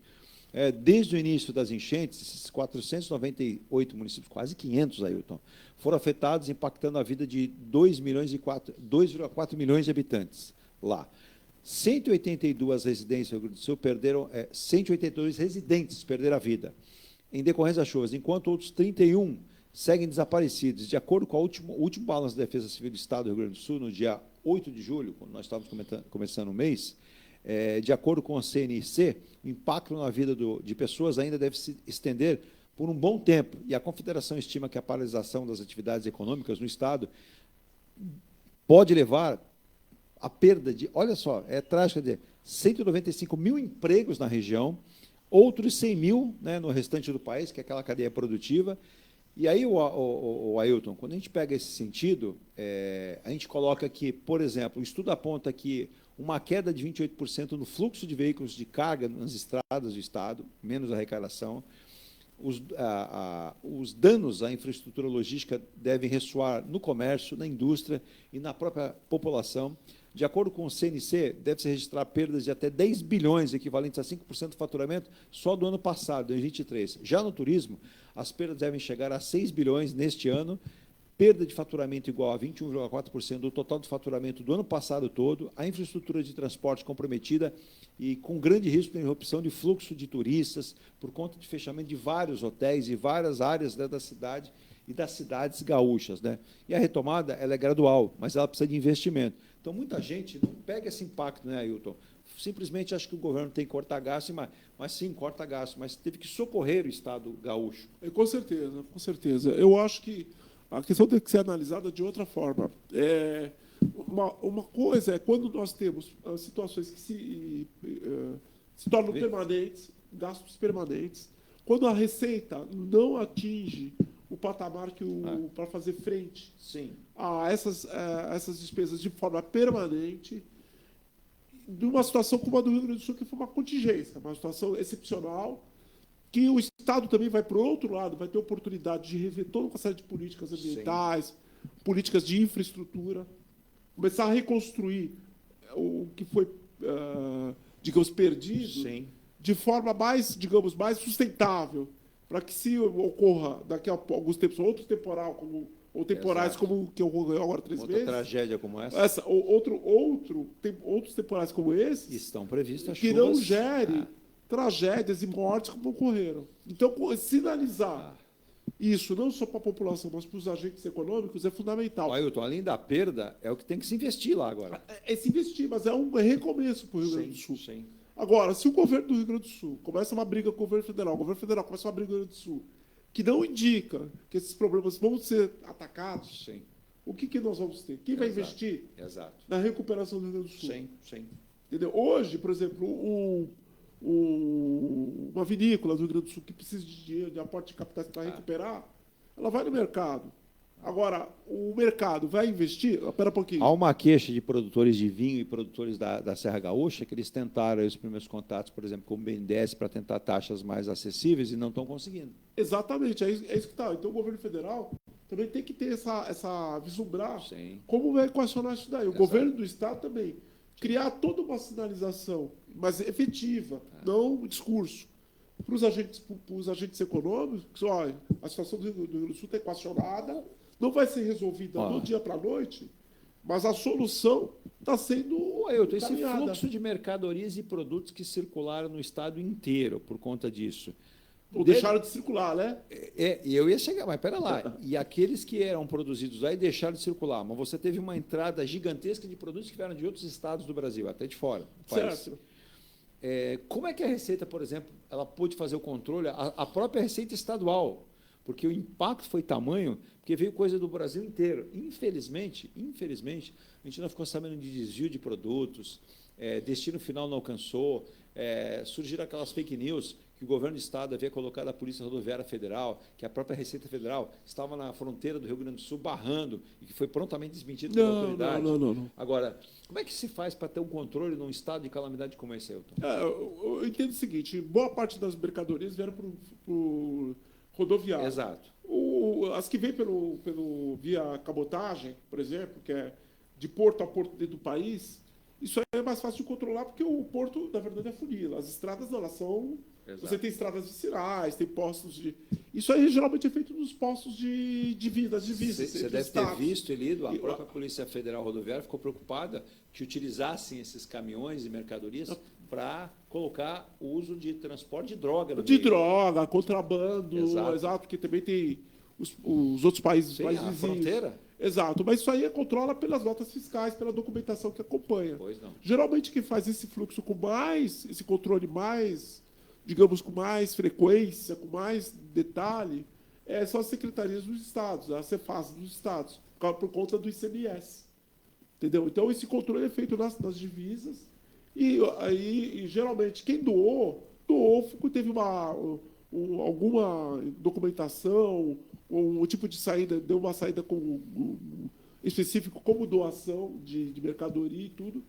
Desde o início das enchentes, esses 498 municípios, quase 500, Ailton, foram afetados, impactando a vida de 2,4 milhões de habitantes lá. 182 residências do Rio Grande do Sul perderam, 182 residentes perderam a vida em decorrência das chuvas, enquanto outros 31 seguem desaparecidos. De acordo com o último balanço da Defesa Civil do Estado do Rio Grande do Sul, no dia 8 de julho, quando nós estávamos começando o mês, de acordo com a CNC, o impacto na vida de pessoas ainda deve se estender por um bom tempo, e a Confederação estima que a paralisação das atividades econômicas no Estado pode levar à perda de, olha só, é trágico, de 195 mil empregos na região, outros 100 mil, né, no restante do país, que é aquela cadeia produtiva. E aí, o Ailton, quando a gente pega esse sentido, a gente coloca que, por exemplo, o estudo aponta que uma queda de 28% no fluxo de veículos de carga nas estradas do Estado, menos arrecadação, os danos à infraestrutura logística devem ressoar no comércio, na indústria e na própria população. De acordo com o CNC, deve-se registrar perdas de até 10 bilhões, equivalentes a 5% do faturamento, só do ano passado, em 2023. Já no turismo, as perdas devem chegar a 6 bilhões neste ano, perda de faturamento igual a 21,4% do total do faturamento do ano passado todo, a infraestrutura de transporte comprometida e com grande risco de interrupção de fluxo de turistas por conta de fechamento de vários hotéis e várias áreas da cidade e das cidades gaúchas, né? E a retomada ela é gradual, mas ela precisa de investimento. Então, muita gente não pega esse impacto, né, Ailton? Simplesmente acha que o governo tem que cortar gasto, mas sim, corta gasto, mas teve que socorrer o Estado gaúcho. Com certeza, com certeza. Eu acho que a questão tem que ser analisada de outra forma. Uma coisa é quando nós temos situações que se tornam permanentes, gastos permanentes, quando a receita não atinge o patamar para fazer frente a essas despesas de forma permanente, numa situação como a do Rio Grande do Sul, que foi uma contingência, uma situação excepcional, que o Estado também vai, por outro lado, vai ter oportunidade de rever toda uma série de políticas ambientais, políticas de infraestrutura, começar a reconstruir o que foi, digamos, perdido, de forma mais, digamos, mais sustentável, para que, se ocorra daqui a alguns tempos outro temporal, ou temporais como o que ocorreu agora 3 meses... Outra tragédia como essa? Outros temporais como esses... Estão previstas que chuvas... não gere tragédias e mortes como ocorreram. Então, sinalizar isso, não só para a população, mas para os agentes econômicos, é fundamental. Ailton, além da perda, é o que tem que se investir lá agora. É se investir, mas é um recomeço para o Rio Grande do Sul. Sim. Agora, se o governo do Rio Grande do Sul começa uma briga com o governo federal começa uma briga com o Rio Grande do Sul, que não indica que esses problemas vão ser atacados, o que nós vamos ter? Quem vai investir na recuperação do Rio Grande do Sul? Entendeu? Hoje, por exemplo, uma vinícola do Rio Grande do Sul que precisa de dinheiro, de aporte de capitais para recuperar, ela vai no mercado. Agora, o mercado vai investir? Espera um pouquinho. Há uma queixa de produtores de vinho e produtores da Serra Gaúcha que eles tentaram os primeiros contatos, por exemplo, com o BNDES para tentar taxas mais acessíveis e não estão conseguindo. Exatamente, é isso que está. Então, o governo federal também tem que ter essa vislumbrar como vai equacionar isso daí. O governo do Estado também. Criar toda uma sinalização, mas efetiva, não um discurso, para os agentes econômicos, que olha, a situação do Rio Grande do Sul está equacionada, não vai ser resolvida do dia para a noite, mas a solução está sendo esse fluxo de mercadorias e produtos que circularam no Estado inteiro por conta disso. Ou deixaram de circular, né? E eu ia chegar, mas pera lá. E aqueles que eram produzidos aí deixaram de circular. Mas você teve uma entrada gigantesca de produtos que vieram de outros estados do Brasil, até de fora. Certo. Como é que a Receita, por exemplo, ela pôde fazer o controle? A própria Receita Estadual, porque o impacto foi tamanho, porque veio coisa do Brasil inteiro. Infelizmente, a gente não ficou sabendo de desvio de produtos, destino final não alcançou, surgiram aquelas fake news que o governo do Estado havia colocado a Polícia Rodoviária Federal, que a própria Receita Federal estava na fronteira do Rio Grande do Sul barrando, e que foi prontamente desmentido pela autoridade. Não. Agora, como é que se faz para ter um controle num estado de calamidade como esse, Ailton? Eu entendo o seguinte, boa parte das mercadorias vieram por rodoviário. Exato. As que vêm via cabotagem, por exemplo, que é de porto a porto dentro do país, isso aí é mais fácil de controlar, porque o porto, na verdade, é funil. As estradas, não, elas são... Exato. Você tem estradas vicinais, tem postos de... Isso aí geralmente é feito nos postos de vidas. Você deve ter visto, Elido, a própria Polícia Federal Rodoviária ficou preocupada que utilizassem esses caminhões e mercadorias para colocar o uso de transporte de droga no meio. Droga, contrabando, exato, porque também tem os outros países, a vizinhos. Fronteira. Exato, mas isso aí controla pelas notas fiscais, pela documentação que acompanha. Pois não. Geralmente quem faz esse fluxo esse controle mais, digamos, com mais frequência, com mais detalhe, são as secretarias dos estados, as Cefaz dos estados, por conta do ICMS. Entendeu? Então, esse controle é feito nas divisas e geralmente, quem doou porque teve alguma documentação, um tipo de saída, deu uma saída específico como doação de mercadoria e tudo,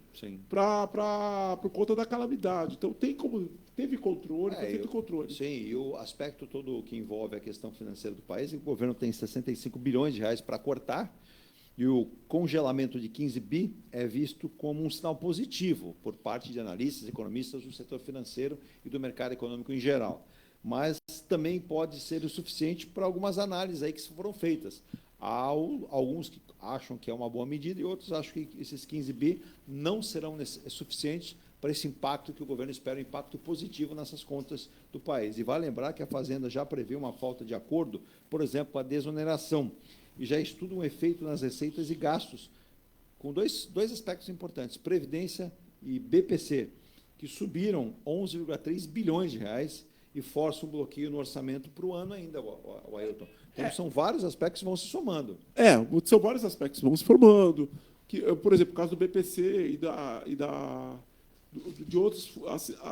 por conta da calamidade. Então, teve controle, foi feito controle. Sim, e o aspecto todo que envolve a questão financeira do país, o governo tem 65 bilhões de reais para cortar, e o congelamento de 15 bi é visto como um sinal positivo por parte de analistas, economistas do setor financeiro e do mercado econômico em geral. Mas também pode ser o suficiente para algumas análises aí que foram feitas. Há alguns que acham que é uma boa medida e outros acham que esses 15 bi não serão suficientes para esse impacto que o governo espera, um impacto positivo nessas contas do país. E vale lembrar que a Fazenda já prevê uma falta de acordo, por exemplo, com a desoneração, e já estuda um efeito nas receitas e gastos, com dois aspectos importantes, Previdência e BPC, que subiram 11,3 bilhões de reais e força um bloqueio no orçamento para o ano ainda, o Ailton. Então, são vários aspectos que vão se somando. São vários aspectos que vão se formando. Por exemplo, o caso do BPC de outros...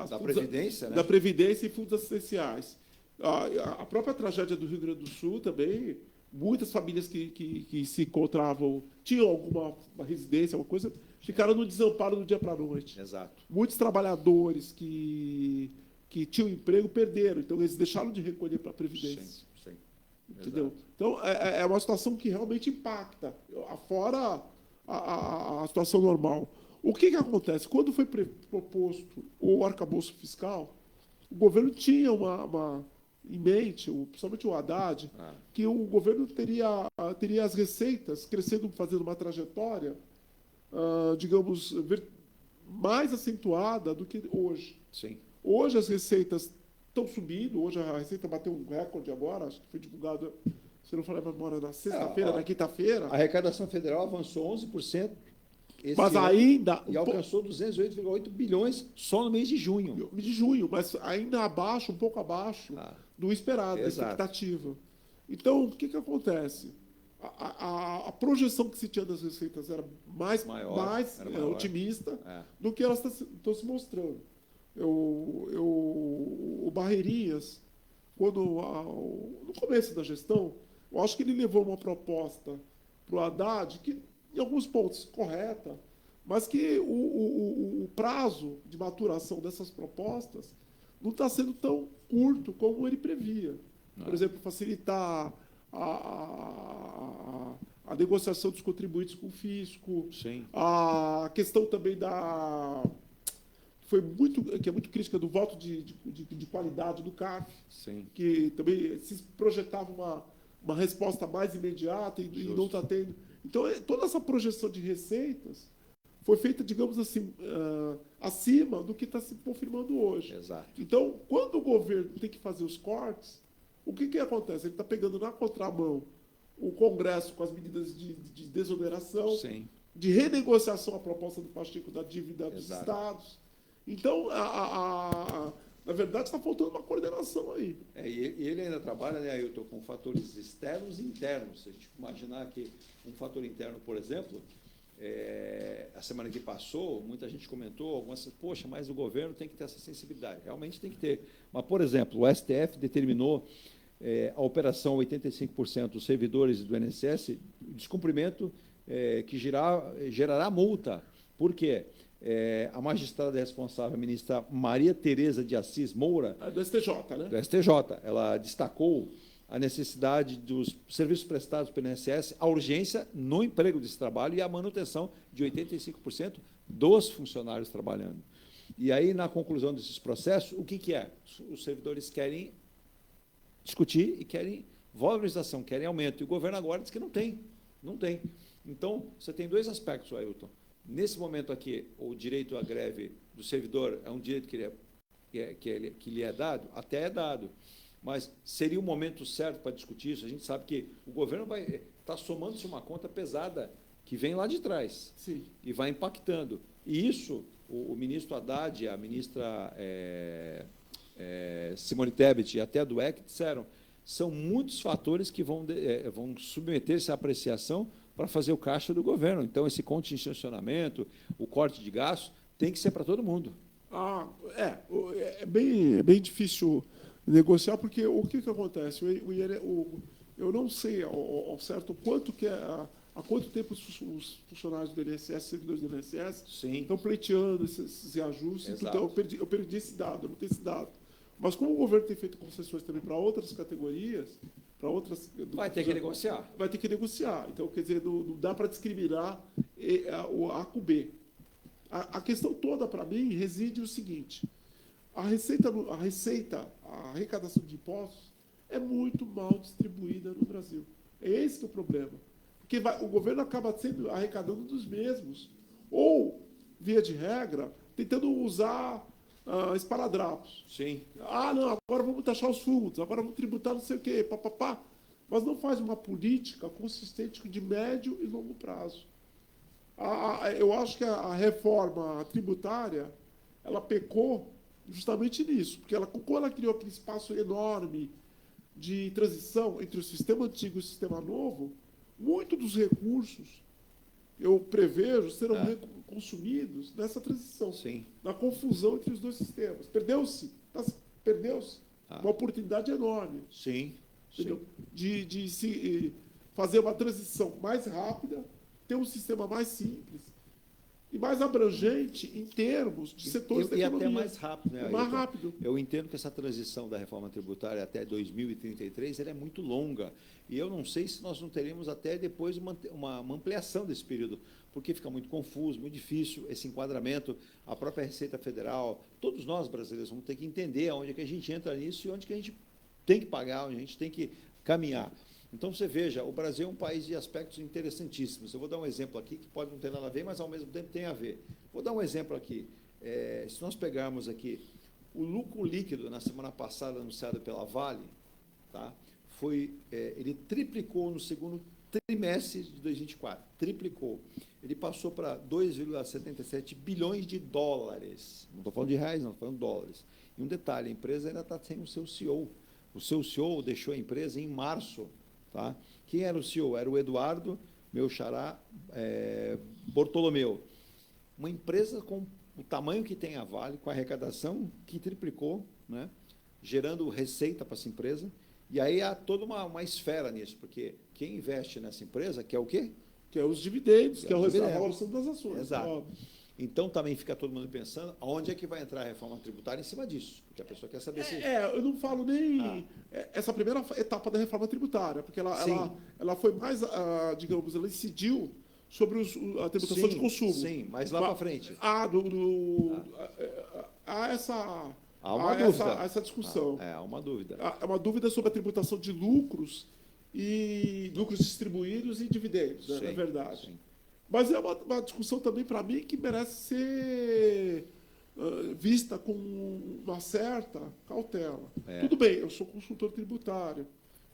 Da Previdência, né? Da Previdência e fundos assistenciais. A própria tragédia do Rio Grande do Sul também, muitas famílias que se encontravam, tinham alguma residência, alguma coisa, ficaram no desamparo do dia para a noite. Exato. Muitos trabalhadores que tinham emprego perderam, então eles deixaram de recolher para a Previdência. Sim. Entendeu? Então, é uma situação que realmente impacta, fora a situação normal. O que acontece? Quando foi proposto o arcabouço fiscal, o governo tinha em mente, principalmente o Haddad, que o governo teria as receitas crescendo, fazendo uma trajetória, digamos, mais acentuada do que hoje. Sim. Hoje as receitas estão subindo, hoje a receita bateu um recorde agora, acho que foi divulgado, se não falar a memória, na sexta-feira, na quinta-feira. A arrecadação federal avançou 11% mas ainda... E alcançou 208,8 bilhões só no mês de junho. Mas ainda um pouco abaixo do esperado, da expectativa. Então, o que acontece? A projeção que se tinha das receitas era mais otimista do que elas estão se mostrando. O Barreirinhas, no começo da gestão, eu acho que ele levou uma proposta para o Haddad que, em alguns pontos, correta, mas que o prazo de maturação dessas propostas não está sendo tão curto como ele previa. Por exemplo, facilitar a negociação dos contribuintes com o fisco, a questão também que é muito crítica do voto de qualidade do CARF, que também se projetava uma resposta mais imediata e não está tendo. Então, toda essa projeção de receitas foi feita, digamos assim, acima do que está se confirmando hoje. Exato. Então, quando o governo tem que fazer os cortes, o que acontece? Ele está pegando na contramão o Congresso com as medidas de desoneração, de renegociação à proposta do Pacheco da dívida dos estados. Então, na verdade, está faltando uma coordenação aí. E ele ainda trabalha, né, Ailton, com fatores externos e internos. Se a gente imaginar que um fator interno, por exemplo, a semana que passou, muita gente comentou, poxa, mas o governo tem que ter essa sensibilidade. Realmente tem que ter. Mas, por exemplo, o STF determinou a operação 85% dos servidores do INSS, descumprimento que gerará multa. Por quê? A magistrada responsável, a ministra Maria Tereza de Assis Moura, do STJ, né? Do STJ, ela destacou a necessidade dos serviços prestados pelo INSS, a urgência no emprego desse trabalho e a manutenção de 85% dos funcionários trabalhando. E aí, na conclusão desses processos, o que é? Os servidores querem discutir e querem valorização, querem aumento. E o governo agora diz que não tem. Não tem. Então, você tem dois aspectos, Ailton. Nesse momento aqui, o direito à greve do servidor é um direito que lhe é dado? Até é dado. Mas seria o momento certo para discutir isso? A gente sabe que o governo vai estar somando-se uma conta pesada que vem lá de trás. Sim. E vai impactando. E isso, o ministro Haddad, a ministra Simone Tebet e até a DUEC disseram, são muitos fatores que vão submeter-se à apreciação para fazer o caixa do governo. Então, esse contingenciamento, o corte de gastos, tem que ser para todo mundo. É bem difícil negociar, porque o que acontece? Eu não sei ao certo quanto que há quanto tempo os funcionários do INSS, servidores do INSS, estão pleiteando esses reajustes. Então, eu perdi esse dado, não tenho esse dado. Mas como o governo tem feito concessões também para outras categorias, para outras... Vai ter que negociar. Vai ter que negociar. Então, quer dizer, não dá para discriminar o A com o B. A questão toda, para mim, reside no seguinte: a arrecadação de impostos é muito mal distribuída no Brasil. É esse que é o problema. Porque o governo acaba sempre arrecadando dos mesmos. Ou, via de regra, tentando usar esparadrapos. Sim. Não, agora vamos taxar os fundos, agora vamos tributar não sei o quê, papapá. Mas não faz uma política consistente de médio e longo prazo. Eu acho que a reforma tributária, ela pecou justamente nisso, porque quando ela criou aquele espaço enorme de transição entre o sistema antigo e o sistema novo, muitos dos recursos, eu prevejo, serão consumidos nessa transição, na confusão entre os dois sistemas. Perdeu-se uma oportunidade enorme de se fazer uma transição mais rápida, ter um sistema mais simples e mais abrangente em termos de setores da economia. E até mais rápido. Né? Mais rápido. Eu entendo que essa transição da reforma tributária até 2033 ela é muito longa. E eu não sei se nós não teremos até depois uma ampliação desse período, porque fica muito confuso, muito difícil esse enquadramento. A própria Receita Federal, todos nós brasileiros vamos ter que entender onde é que a gente entra nisso e onde que a gente tem que pagar, onde a gente tem que caminhar. Então, você veja, o Brasil é um país de aspectos interessantíssimos. Eu vou dar um exemplo aqui, que pode não ter nada a ver, mas, ao mesmo tempo, tem a ver. Vou dar um exemplo aqui. Se nós pegarmos aqui o lucro líquido, na semana passada, anunciado pela Vale, tá? Ele triplicou no segundo trimestre de 2024. Triplicou. Ele passou para 2,77 bilhões de dólares. Não estou falando de reais, não, estou falando de dólares. E um detalhe, a empresa ainda está sem o seu CEO. O seu CEO deixou a empresa em março. Tá? Quem era o CEO? Era o Eduardo, meu xará, Bortolomeu. Uma empresa com o tamanho que tem a Vale, com a arrecadação que triplicou, né? Gerando receita para essa empresa. E aí há toda uma esfera nisso, porque quem investe nessa empresa quer o quê? Que é os dividendos, que é a valorização das ações. Exato. Então, também fica todo mundo pensando aonde é que vai entrar a reforma tributária em cima disso, porque a pessoa quer saber se... eu não falo nem essa primeira etapa da reforma tributária, porque ela foi mais, digamos, ela incidiu sobre a tributação de consumo. Sim, mas lá para frente. Há essa discussão. Há uma dúvida. É uma dúvida sobre a tributação de lucros e lucros distribuídos e dividendos, né, na verdade. Sim. Mas é uma discussão também, para mim, que merece ser vista com uma certa cautela. Tudo bem, eu sou consultor tributário,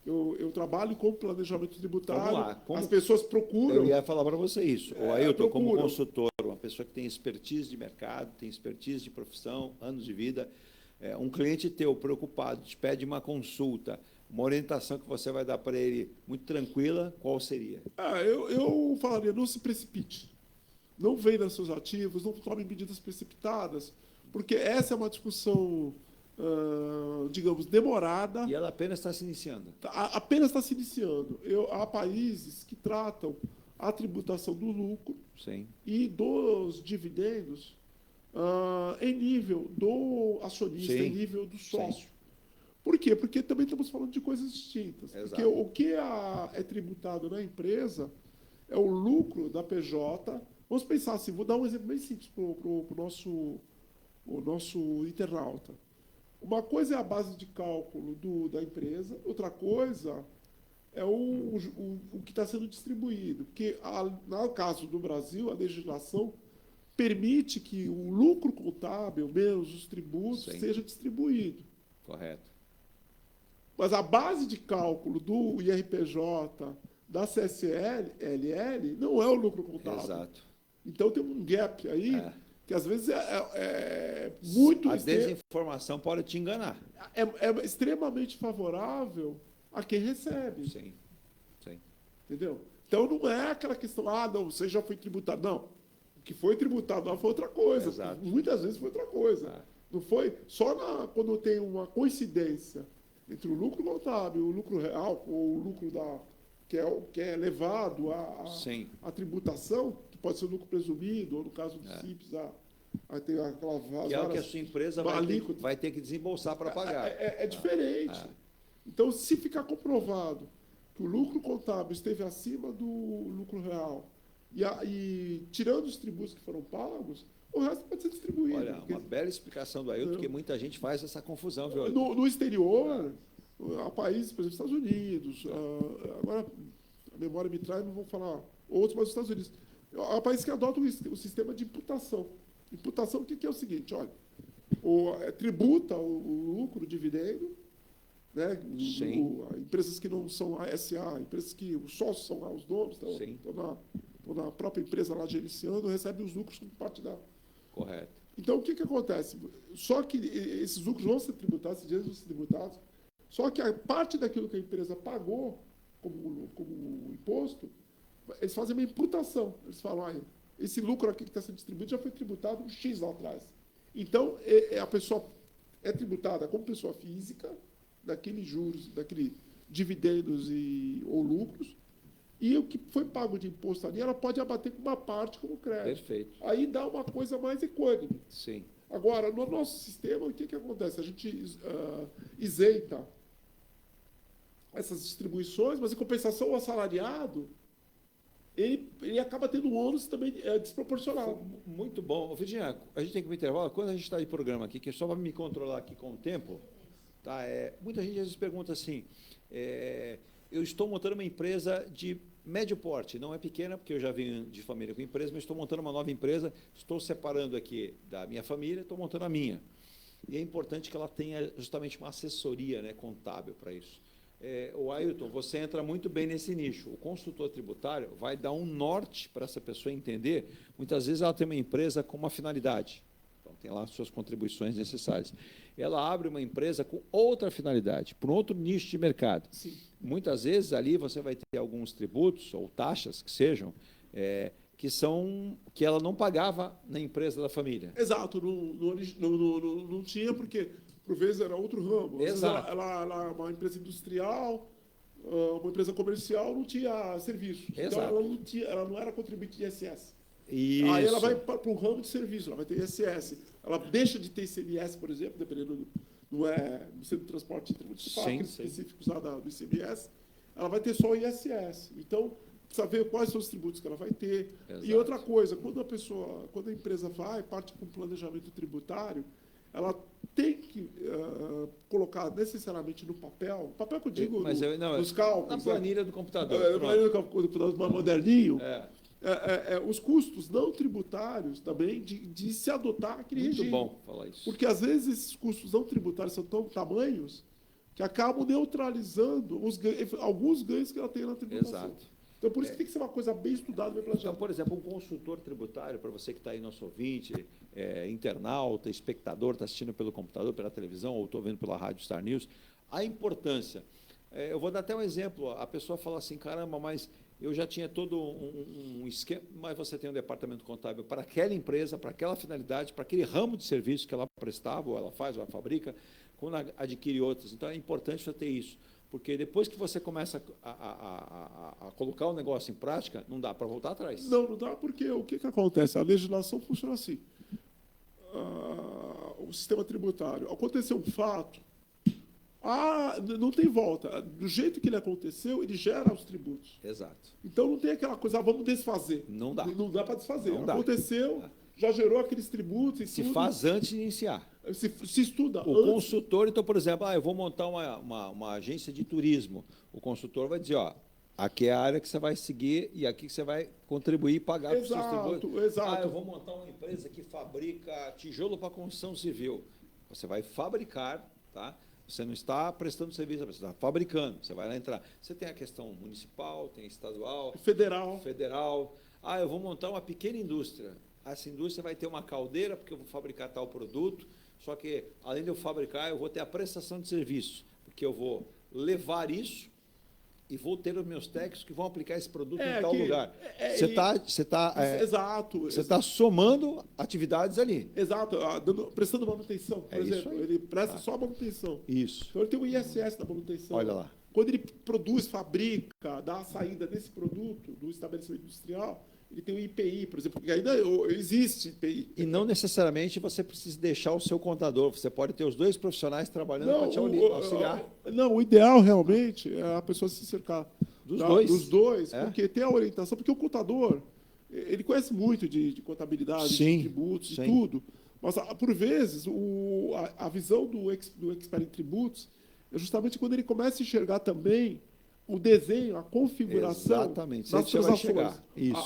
eu trabalho com planejamento tributário, as pessoas procuram... Eu ia falar para você isso. O Ailton, como consultor, uma pessoa que tem expertise de mercado, tem expertise de profissão, anos de vida, um cliente teu preocupado te pede uma consulta, uma orientação que você vai dar para ele muito tranquila, qual seria? Eu falaria, não se precipite. não venda seus ativos, não tome medidas precipitadas, porque essa é uma discussão, digamos, demorada. E ela apenas está se iniciando. Apenas está se iniciando. Há países que tratam a tributação do lucro Sim. e dos dividendos em nível do acionista, Sim. em nível do sócio. Sim. Por quê? Porque também estamos falando de coisas distintas. Exato. Porque o que é tributado na empresa é o lucro da PJ. Vamos pensar assim, vou dar um exemplo bem simples para o nosso internauta. Uma coisa é a base de cálculo da empresa, outra coisa é o que está sendo distribuído. Porque, no caso do Brasil, a legislação permite que o lucro contábil, menos os tributos, Sim. seja distribuído. Correto. Mas a base de cálculo do IRPJ, da CSLL, não é o lucro contábil. Exato. Então tem um gap aí que às vezes é muito... A desinformação pode te enganar. É extremamente favorável a quem recebe. Sim. Sim. Entendeu? Então não é aquela questão, não, você já foi tributado. Não. O que foi tributado lá foi outra coisa. Exato. Muitas vezes foi outra coisa. Não foi só quando tem uma coincidência entre o lucro contábil, o lucro real, ou o lucro que é levado à tributação, que pode ser o lucro presumido, ou no caso do CIPS, tem aquela que é o que a sua empresa vai ter que desembolsar para pagar. É diferente. Então, se ficar comprovado que o lucro contábil esteve acima do lucro real e tirando os tributos que foram pagos, o resto pode ser distribuído. Olha, uma bela explicação do Ailton, porque muita gente faz essa confusão. Viu? No exterior, há países, por exemplo, Estados Unidos, agora a memória me traz, não vou falar outros, mas os Estados Unidos. Há países que adotam o sistema de imputação. Imputação, o que é o seguinte? Olha, tributa o lucro, o dividendo, né? Empresas que não são a SA, empresas que os sócios são lá os donos, estão na própria empresa lá gerenciando, recebe os lucros como parte da... Correto. Então, o que acontece? Só que esses lucros vão ser tributados, esses dias vão ser tributados, só que a parte daquilo que a empresa pagou como imposto, eles fazem uma imputação. Eles falam, esse lucro aqui que está sendo distribuído já foi tributado um X lá atrás. Então, a pessoa é tributada como pessoa física, daqueles juros, daqueles dividendos ou lucros, e o que foi pago de imposto ali, ela pode abater com uma parte como crédito. Perfeito. Aí dá uma coisa mais equânime. Sim. Agora, no nosso sistema, o que acontece? A gente isenta essas distribuições, mas em compensação o assalariado, ele acaba tendo um ônus também desproporcional. Muito bom. Virginia, a gente tem que ir para o intervalo. Quando a gente está de programa aqui, que é só para me controlar aqui com o tempo, tá? Muita gente às vezes pergunta assim, eu estou montando uma empresa de médio porte, não é pequena, porque eu já vim de família com empresa, mas estou montando uma nova empresa, estou separando aqui da minha família, estou montando a minha. E é importante que ela tenha justamente uma assessoria, né, contábil para isso. O Ailton, você entra muito bem nesse nicho. O consultor tributário vai dar um norte para essa pessoa entender. Muitas vezes ela tem uma empresa com uma finalidade. Então, tem lá as suas contribuições necessárias. Ela abre uma empresa com outra finalidade, para um outro nicho de mercado. Sim. Muitas vezes ali você vai ter alguns tributos ou taxas que sejam, que ela não pagava na empresa da família. Exato, não tinha, porque por vezes era outro ramo. Às vezes ela uma empresa industrial, uma empresa comercial, não tinha serviço. Exato. Então ela não era contribuinte de ISS. Isso. Aí ela vai para um ramo de serviço, ela vai ter ISS. Ela deixa de ter ICMS, por exemplo, dependendo não sendo transporte de tributos específicos lá do ICMS, ela vai ter só o ISS. Então, precisa ver quais são os tributos que ela vai ter. Exato. E outra coisa, quando a empresa parte com um planejamento tributário, ela tem que colocar necessariamente no papel que eu digo nos cálculos. Na planilha do computador. Na planilha do computador moderninho. Os custos não tributários também de se adotar aquele regime. Muito bom falar isso. Porque, às vezes, esses custos não tributários são tão tamanhos que acabam neutralizando alguns ganhos que ela tem na tributação. Exato. Então, por isso que tem que ser uma coisa bem estudada, bem planejada. Então, por exemplo, um consultor tributário, para você que está aí, nosso ouvinte, internauta, espectador, está assistindo pelo computador, pela televisão, ou estou vendo pela rádio Star News, a importância. Eu vou dar até um exemplo. A pessoa fala assim, caramba, mas eu já tinha todo um esquema, mas você tem um departamento contábil para aquela empresa, para aquela finalidade, para aquele ramo de serviço que ela prestava, ou ela faz, ou ela fabrica, quando adquire outras. Então, é importante você ter isso, porque depois que você começa a colocar o negócio em prática, não dá para voltar atrás. Não dá, porque o que acontece? A legislação funciona assim. O sistema tributário. Aconteceu um fato, não tem volta. Do jeito que ele aconteceu, ele gera os tributos. Exato. Então não tem aquela coisa, vamos desfazer. Não dá. Não dá para desfazer. Não dá. Aconteceu, já gerou aqueles tributos e Se tudo. faz antes de iniciar. Se estuda O antes. consultor, então, por exemplo, eu vou montar uma agência de turismo. O consultor vai dizer, aqui é a área que você vai seguir e aqui que você vai contribuir e pagar para os seus tributos. Exato. Eu vou montar uma empresa que fabrica tijolo para construção civil. Você vai fabricar, tá? Você não está prestando serviço, você está fabricando, você vai lá entrar. Você tem a questão municipal, tem estadual, federal. Eu vou montar uma pequena indústria. Essa indústria vai ter uma caldeira, porque eu vou fabricar tal produto, só que, além de eu fabricar, eu vou ter a prestação de serviço, porque eu vou levar isso e vou ter os meus técnicos que vão aplicar esse produto em tal lugar. Você está somando atividades ali. Exato, prestando manutenção, por exemplo. Ele presta só a manutenção. Isso. Então, ele tem o ISS da manutenção. Olha lá. Quando ele produz, fabrica, dá a saída desse produto do estabelecimento industrial, ele tem o IPI, por exemplo, porque ainda existe IPI. E não necessariamente você precisa deixar o seu contador, você pode ter os dois profissionais trabalhando para te auxiliar. Não, o ideal realmente é a pessoa se cercar dos dois, porque tem a orientação, porque o contador, ele conhece muito de contabilidade, de tributos, de tudo, mas, por vezes, a visão do expert em tributos é justamente quando ele começa a enxergar também o desenho, a configuração das transações,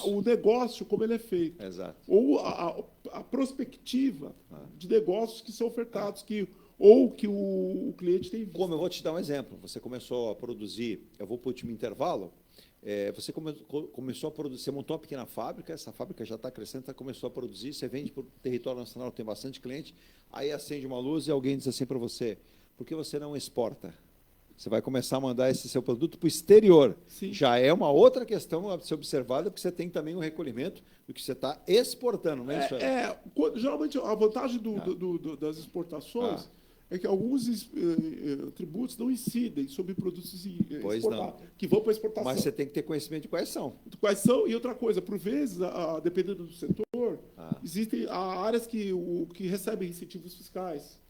o negócio, como ele é feito. Exato. Ou a prospectiva de negócios que são ofertados, ou que o cliente tem visto. Como eu vou te dar um exemplo. Você começou a produzir, eu vou para o último intervalo, você começou a produzir, você montou uma pequena fábrica, essa fábrica já está crescendo, começou a produzir, você vende para o território nacional, tem bastante cliente, aí acende uma luz e alguém diz assim para você, por que você não exporta? Você vai começar a mandar esse seu produto para o exterior. Sim. Já é uma outra questão a ser observada, porque você tem também um recolhimento do que você está exportando, não é isso? Geralmente, a vantagem das exportações é que alguns tributos não incidem sobre produtos exportados, que vão para exportação. Mas você tem que ter conhecimento de quais são. E outra coisa, por vezes, dependendo do setor, existem áreas que recebem incentivos fiscais.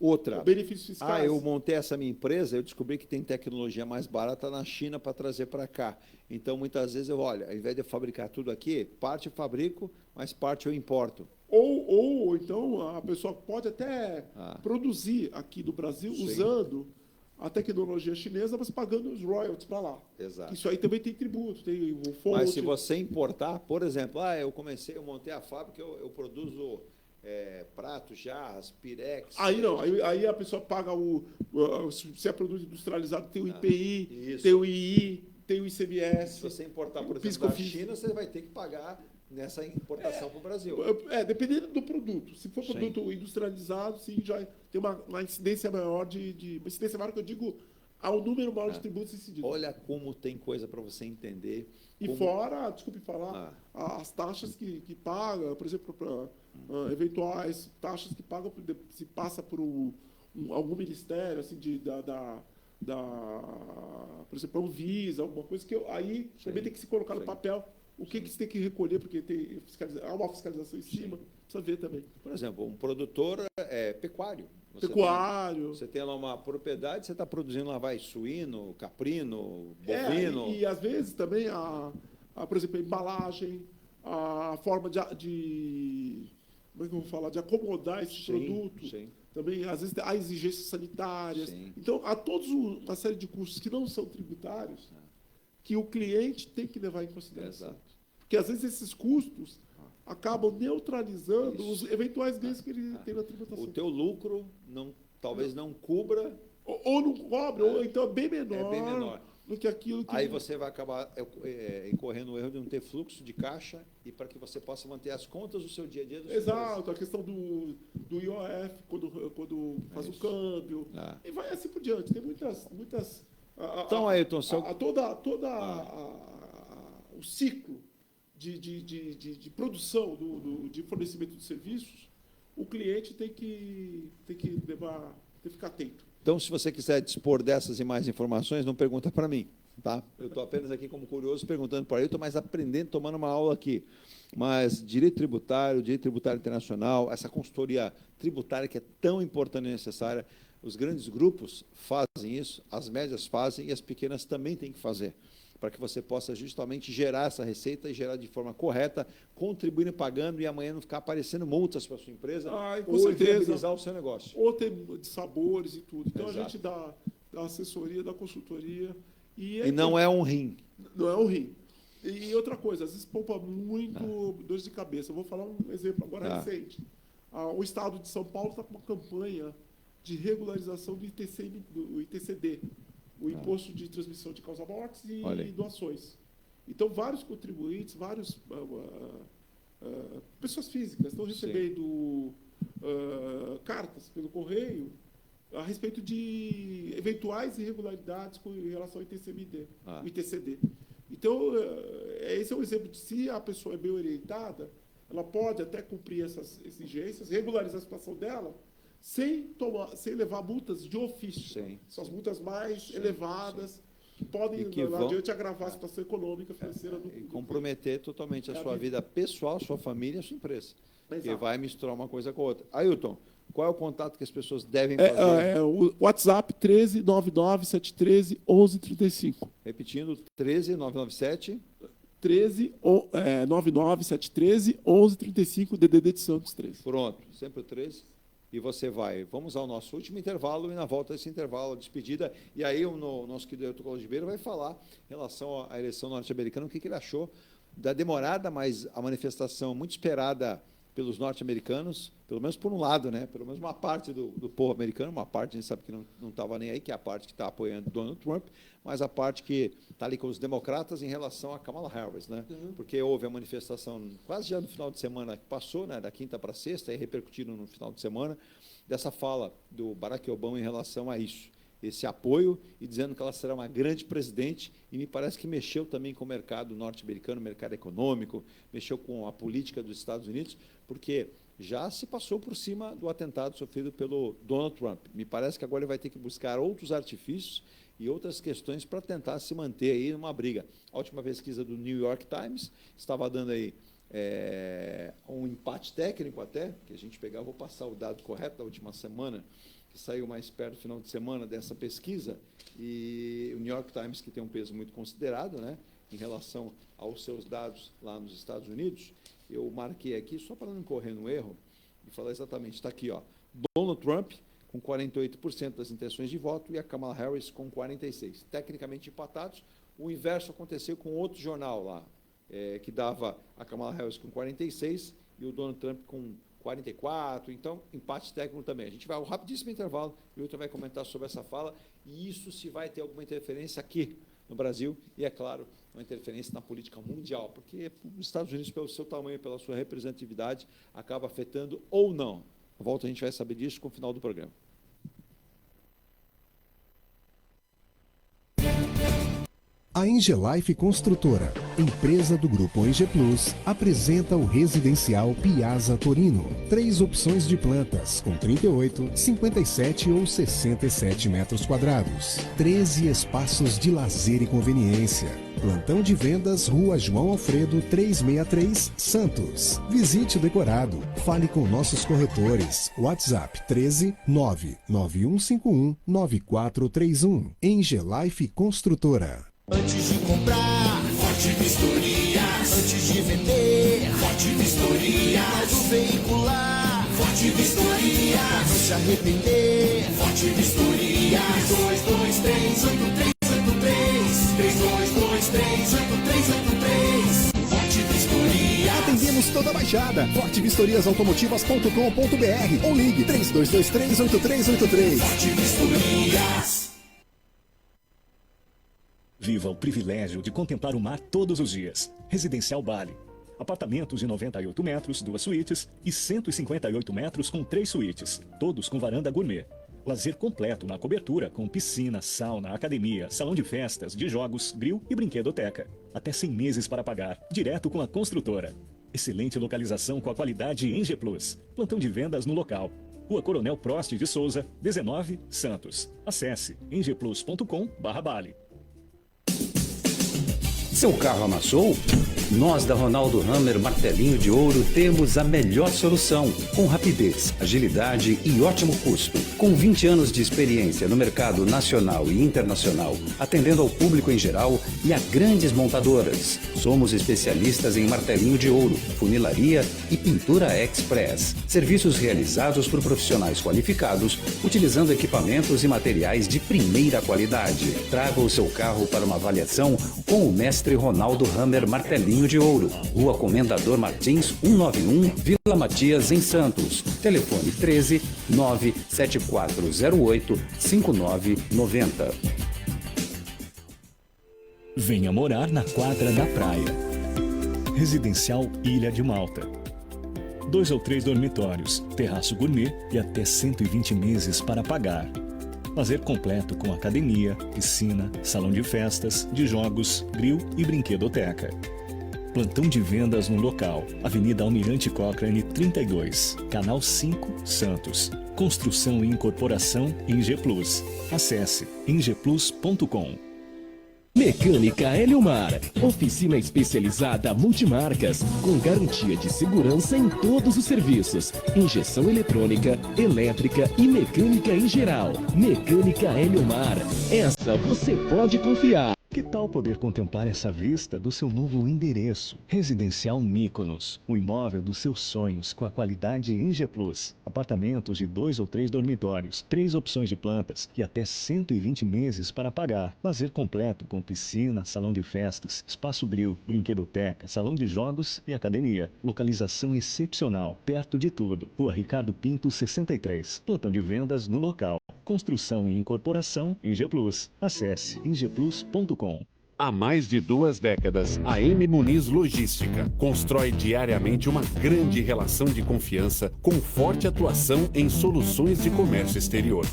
Benefícios fiscais. Eu montei essa minha empresa, eu descobri que tem tecnologia mais barata na China para trazer para cá. Então, muitas vezes, ao invés de eu fabricar tudo aqui, parte eu fabrico, mas parte eu importo. Ou então a pessoa pode até produzir aqui no Brasil usando a tecnologia chinesa, mas pagando os royalties para lá. Exato. Isso aí também tem tributo, tem o fonte. Mas se você importar, por exemplo, eu montei a fábrica, eu produzo pratos, jarras, pirex. Aí a pessoa paga se é produto industrializado, tem o IPI, tem o II, tem o ICMS. Se você importar, por exemplo, da China, você vai ter que pagar nessa importação para o Brasil. Dependendo do produto. Se for produto industrializado, sim, já tem uma incidência maior uma incidência maior que eu digo ao número maior de tributos incididos. Olha como tem coisa para você entender. E fora, desculpe falar, as taxas que paga, por exemplo, para eventuais taxas que pagam, se passa por algum ministério, assim, por exemplo, a Anvisa, alguma coisa, que aí também tem que se colocar no papel o que você tem que recolher, porque há uma fiscalização em cima, precisa ver também. Por exemplo, um produtor pecuário. Você tem lá uma propriedade, você está produzindo lá, suíno, caprino, bovino. E às vezes também, por exemplo, a embalagem, a forma como é que eu vou falar, de acomodar esse produto. Sim. Também, às vezes, há exigências sanitárias. Sim. Então, há toda uma série de custos que não são tributários, que o cliente tem que levar em consideração. Exato. Porque, às vezes, esses custos acabam neutralizando os eventuais ganhos que ele tem na tributação. O teu lucro talvez não cubra. Ou não cobre, ou então é bem menor do que aquilo que... Aí você vai acabar incorrendo o erro de não ter fluxo de caixa e para que você possa manter as contas do seu dia a dia. Exato, a questão do IOF, quando faz o câmbio, e vai assim por diante. Tem muitas então, Ayrton, toda o ciclo de produção, de fornecimento de serviços, o cliente tem que ficar atento. Então, se você quiser dispor dessas e mais informações, não pergunta para mim, tá? Eu estou apenas aqui como curioso, perguntando para ele, estou mais aprendendo, tomando uma aula aqui. Mas direito tributário internacional, essa consultoria tributária que é tão importante e necessária, os grandes grupos fazem isso, as médias fazem e as pequenas também têm que fazer, para que você possa justamente gerar essa receita e gerar de forma correta, contribuindo e pagando, e amanhã não ficar aparecendo multas para a sua empresa, ou viabilizar o seu negócio. Ou ter de sabores e tudo. Então, Exato. a gente dá assessoria, dá consultoria. E não é um rim. Não é um rim. E outra coisa, às vezes poupa muito dor de cabeça. Eu vou falar um exemplo agora recente. O Estado de São Paulo está com uma campanha de regularização do ITCD, o Imposto de Transmissão de Causa-Mortes e Doações. Então, vários contribuintes, pessoas físicas estão recebendo cartas pelo correio a respeito de eventuais irregularidades em relação ao ITCD. Então, esse é um exemplo de se a pessoa é bem orientada, ela pode até cumprir essas exigências, regularizar a situação dela, sem levar multas de ofício. São as multas mais elevadas, que podem, lá adiante, agravar a situação econômica, financeira do comprometer totalmente a sua vida pessoal, a sua família e a sua empresa. Porque vai misturar uma coisa com a outra. Ailton, qual é o contato que as pessoas devem fazer? O WhatsApp 13 99 713 1135. Repetindo, 13 997 99 713 1135, DDD de Santos 13. Pronto, sempre o 13. E você vai. Vamos ao nosso último intervalo, e na volta desse intervalo, a despedida. E aí o nosso querido Ailton Cola de Ribeiro vai falar em relação à eleição norte-americana, o que ele achou da demorada, mas a manifestação muito esperada pelos norte-americanos, pelo menos por um lado, né? Pelo menos uma parte do povo americano, uma parte a gente sabe que não estava nem aí, que é a parte que está apoiando Donald Trump, mas a parte que está ali com os democratas em relação a Kamala Harris, né? Porque houve a manifestação quase já no final de semana que passou, né? Da quinta para sexta, e repercutindo no final de semana, dessa fala do Barack Obama em relação a isso, esse apoio, e dizendo que ela será uma grande presidente, e me parece que mexeu também com o mercado norte-americano, mercado econômico, mexeu com a política dos Estados Unidos, porque já se passou por cima do atentado sofrido pelo Donald Trump. Me parece que agora ele vai ter que buscar outros artifícios e outras questões para tentar se manter aí numa briga. A última pesquisa do New York Times estava dando aí um empate técnico até, que a gente pegar, vou passar o dado correto da última semana, que saiu mais perto do final de semana dessa pesquisa, e o New York Times, que tem um peso muito considerado, né, em relação aos seus dados lá nos Estados Unidos, eu marquei aqui, só para não incorrer no erro, e falar exatamente, está aqui, ó, Donald Trump com 48% das intenções de voto e a Kamala Harris com 46%. Tecnicamente empatados, o inverso aconteceu com outro jornal lá, que dava a Kamala Harris com 46% e o Donald Trump com 44%, então, empate técnico também. A gente vai ao rapidíssimo intervalo e o Ailton vai comentar sobre essa fala, e isso se vai ter alguma interferência aqui no Brasil, e, é claro, uma interferência na política mundial, porque os Estados Unidos, pelo seu tamanho, pela sua representatividade, acaba afetando ou não. Na volta a gente vai saber disso com o final do programa. A Engelife Construtora, empresa do Grupo EG Plus, apresenta o residencial Piazza Torino. 3 opções de plantas, com 38, 57 ou 67 metros quadrados. 13 espaços de lazer e conveniência. Plantão de vendas, Rua João Alfredo, 363, Santos. Visite o decorado. Fale com nossos corretores. WhatsApp 13 99151 9431. Engelife Construtora. Antes de comprar, Forte Vistorias. Antes de vender, Forte Vistorias. Do veicular, Forte Vistorias. Não se arrepender, Forte Vistorias. 3223-8383. 3223-8383. Forte Vistorias. Atendemos toda a Baixada. fortevistoriasautomotivas.com.br ou ligue 3223-8383. Forte Vistorias. Viva o privilégio de contemplar o mar todos os dias. Residencial Bali. Apartamentos de 98 metros, 2 suítes e 158 metros com 3 suítes, todos com varanda gourmet. Lazer completo na cobertura, com piscina, sauna, academia, salão de festas, de jogos, grill e brinquedoteca. Até 100 meses para pagar, direto com a construtora. Excelente localização com a qualidade Eng Plus. Plantão de vendas no local. Rua Coronel Prost de Souza, 19, Santos. Acesse engplus.com/Bali. Seu carro amassou? Nós da Ronaldo Hammer Martelinho de Ouro temos a melhor solução, com rapidez, agilidade e ótimo custo. Com 20 anos de experiência no mercado nacional e internacional, atendendo ao público em geral e a grandes montadoras. Somos especialistas em martelinho de ouro, funilaria e pintura express. Serviços realizados por profissionais qualificados, utilizando equipamentos e materiais de primeira qualidade. Traga o seu carro para uma avaliação com o mestre Ronaldo Hammer Martelinho de Ouro, Rua Comendador Martins, 191, Vila Matias, em Santos. Telefone 13 97408 5990. Venha morar na quadra da praia. Residencial Ilha de Malta. 2 ou 3 dormitórios, terraço gourmet e até 120 meses para pagar. Lazer completo com academia, piscina, salão de festas, de jogos, grill e brinquedoteca. Plantão de vendas no local. Avenida Almirante Cochrane 32, Canal 5, Santos. Construção e incorporação Eng Plus. Acesse engplus.com. Mecânica Eliomar, oficina especializada multimarcas, com garantia de segurança em todos os serviços, injeção eletrônica, elétrica e mecânica em geral. Mecânica Eliomar, essa você pode confiar. Que tal poder contemplar essa vista do seu novo endereço? Residencial Mykonos, o imóvel dos seus sonhos com a qualidade Eng Plus. Apartamentos de 2 ou 3 dormitórios, 3 opções de plantas e até 120 meses para pagar. Lazer completo com piscina, salão de festas, espaço grill, brinquedoteca, salão de jogos e academia. Localização excepcional, perto de tudo. Rua Ricardo Pinto, 63. Plantão de vendas no local. Construção e incorporação Eng Plus. Acesse engplus.com. Há mais de 2 décadas, a M Muniz Logística constrói diariamente uma grande relação de confiança com forte atuação em soluções de comércio exterior.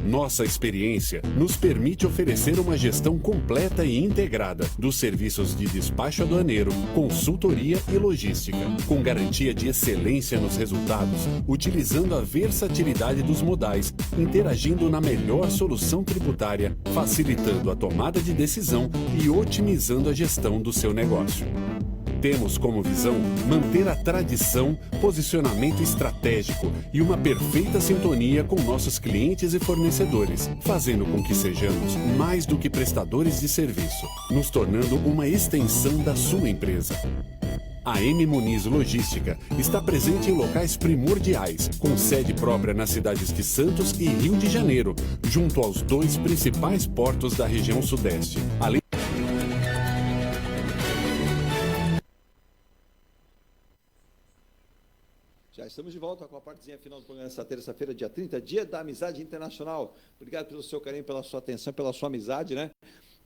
Nossa experiência nos permite oferecer uma gestão completa e integrada dos serviços de despacho aduaneiro, consultoria e logística, com garantia de excelência nos resultados, utilizando a versatilidade dos modais, interagindo na melhor solução tributária, facilitando a tomada de decisão e otimizando a gestão do seu negócio. Temos como visão manter a tradição, posicionamento estratégico e uma perfeita sintonia com nossos clientes e fornecedores, fazendo com que sejamos mais do que prestadores de serviço, nos tornando uma extensão da sua empresa. A M Muniz Logística está presente em locais primordiais, com sede própria nas cidades de Santos e Rio de Janeiro, junto aos 2 principais portos da região sudeste. Além Já estamos de volta com a partezinha final do programa desta terça-feira, dia 30, dia da amizade internacional. Obrigado pelo seu carinho, pela sua atenção, pela sua amizade, né?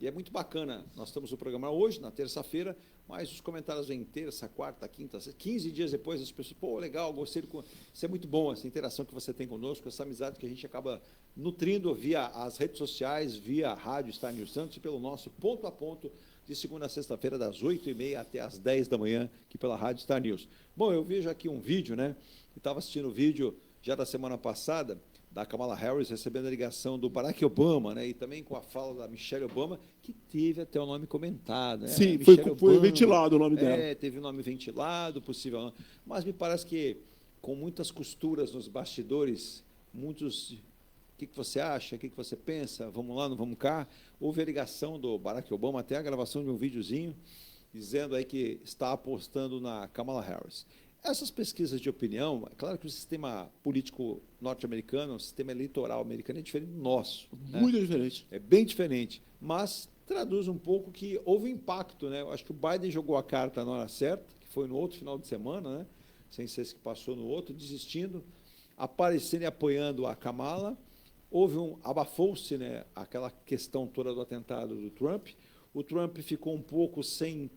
E é muito bacana, nós estamos no programa hoje, na terça-feira, mas os comentários vêm terça, quarta, quinta, 15 dias depois, as pessoas, pô, legal, gostei, isso é muito bom, essa interação que você tem conosco, essa amizade que a gente acaba nutrindo via as redes sociais, via a Rádio Star News Santos e pelo nosso ponto a ponto, de segunda a sexta-feira, das 8h30 até as 10 da manhã, aqui pela Rádio Star News. Bom, eu vejo aqui um vídeo, né? Eu estava assistindo o vídeo já da semana passada, da Kamala Harris recebendo a ligação do Barack Obama, né? E também com a fala da Michelle Obama, que teve até o nome comentado, né? Sim, foi ventilado o nome dela. Teve o nome ventilado, possível. Mas me parece que, com muitas costuras nos bastidores, muitos... O que você acha? O que você pensa? Vamos lá, não vamos cá? Houve a ligação do Barack Obama, até a gravação de um videozinho, dizendo aí que está apostando na Kamala Harris. Essas pesquisas de opinião, é claro que o sistema político norte-americano, o sistema eleitoral americano é diferente do nosso. Muito diferente. É bem diferente, mas traduz um pouco que houve impacto, né? Eu acho que o Biden jogou a carta na hora certa, que foi no outro final de semana, né? Sem ser esse que passou no outro, desistindo, aparecendo e apoiando a Kamala. Abafou-se, né, aquela questão toda do atentado do Trump. O Trump ficou um pouco sem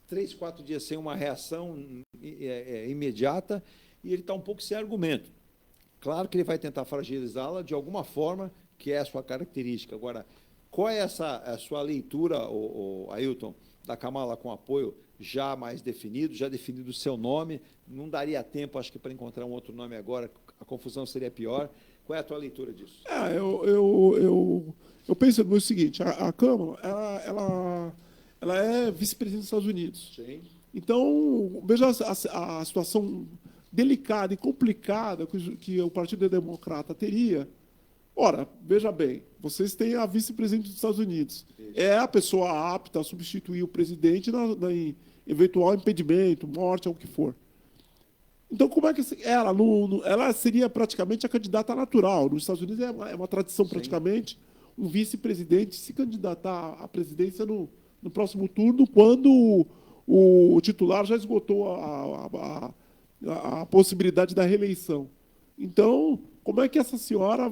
3, 4 dias sem uma reação imediata e ele está um pouco sem argumento. Claro que ele vai tentar fragilizá-la de alguma forma, que é a sua característica. Agora, qual é a sua leitura, Ailton, da Kamala com apoio já mais definido, já definido o seu nome? Não daria tempo, acho que, para encontrar um outro nome agora, a confusão seria pior. Qual é a tua leitura disso? Eu penso no seguinte, a Kamala, ela é vice-presidente dos Estados Unidos. Sim. Então, veja a situação delicada e complicada que o Partido Democrata teria. Ora, veja bem, vocês têm a vice-presidente dos Estados Unidos. Isso. É a pessoa apta a substituir o presidente em eventual impedimento, morte, ou o que for. Então, como é que ela seria praticamente a candidata natural? Nos Estados Unidos é uma tradição, praticamente, um vice-presidente se candidatar à presidência no próximo turno, quando o titular já esgotou a possibilidade da reeleição. Então, como é que essa senhora...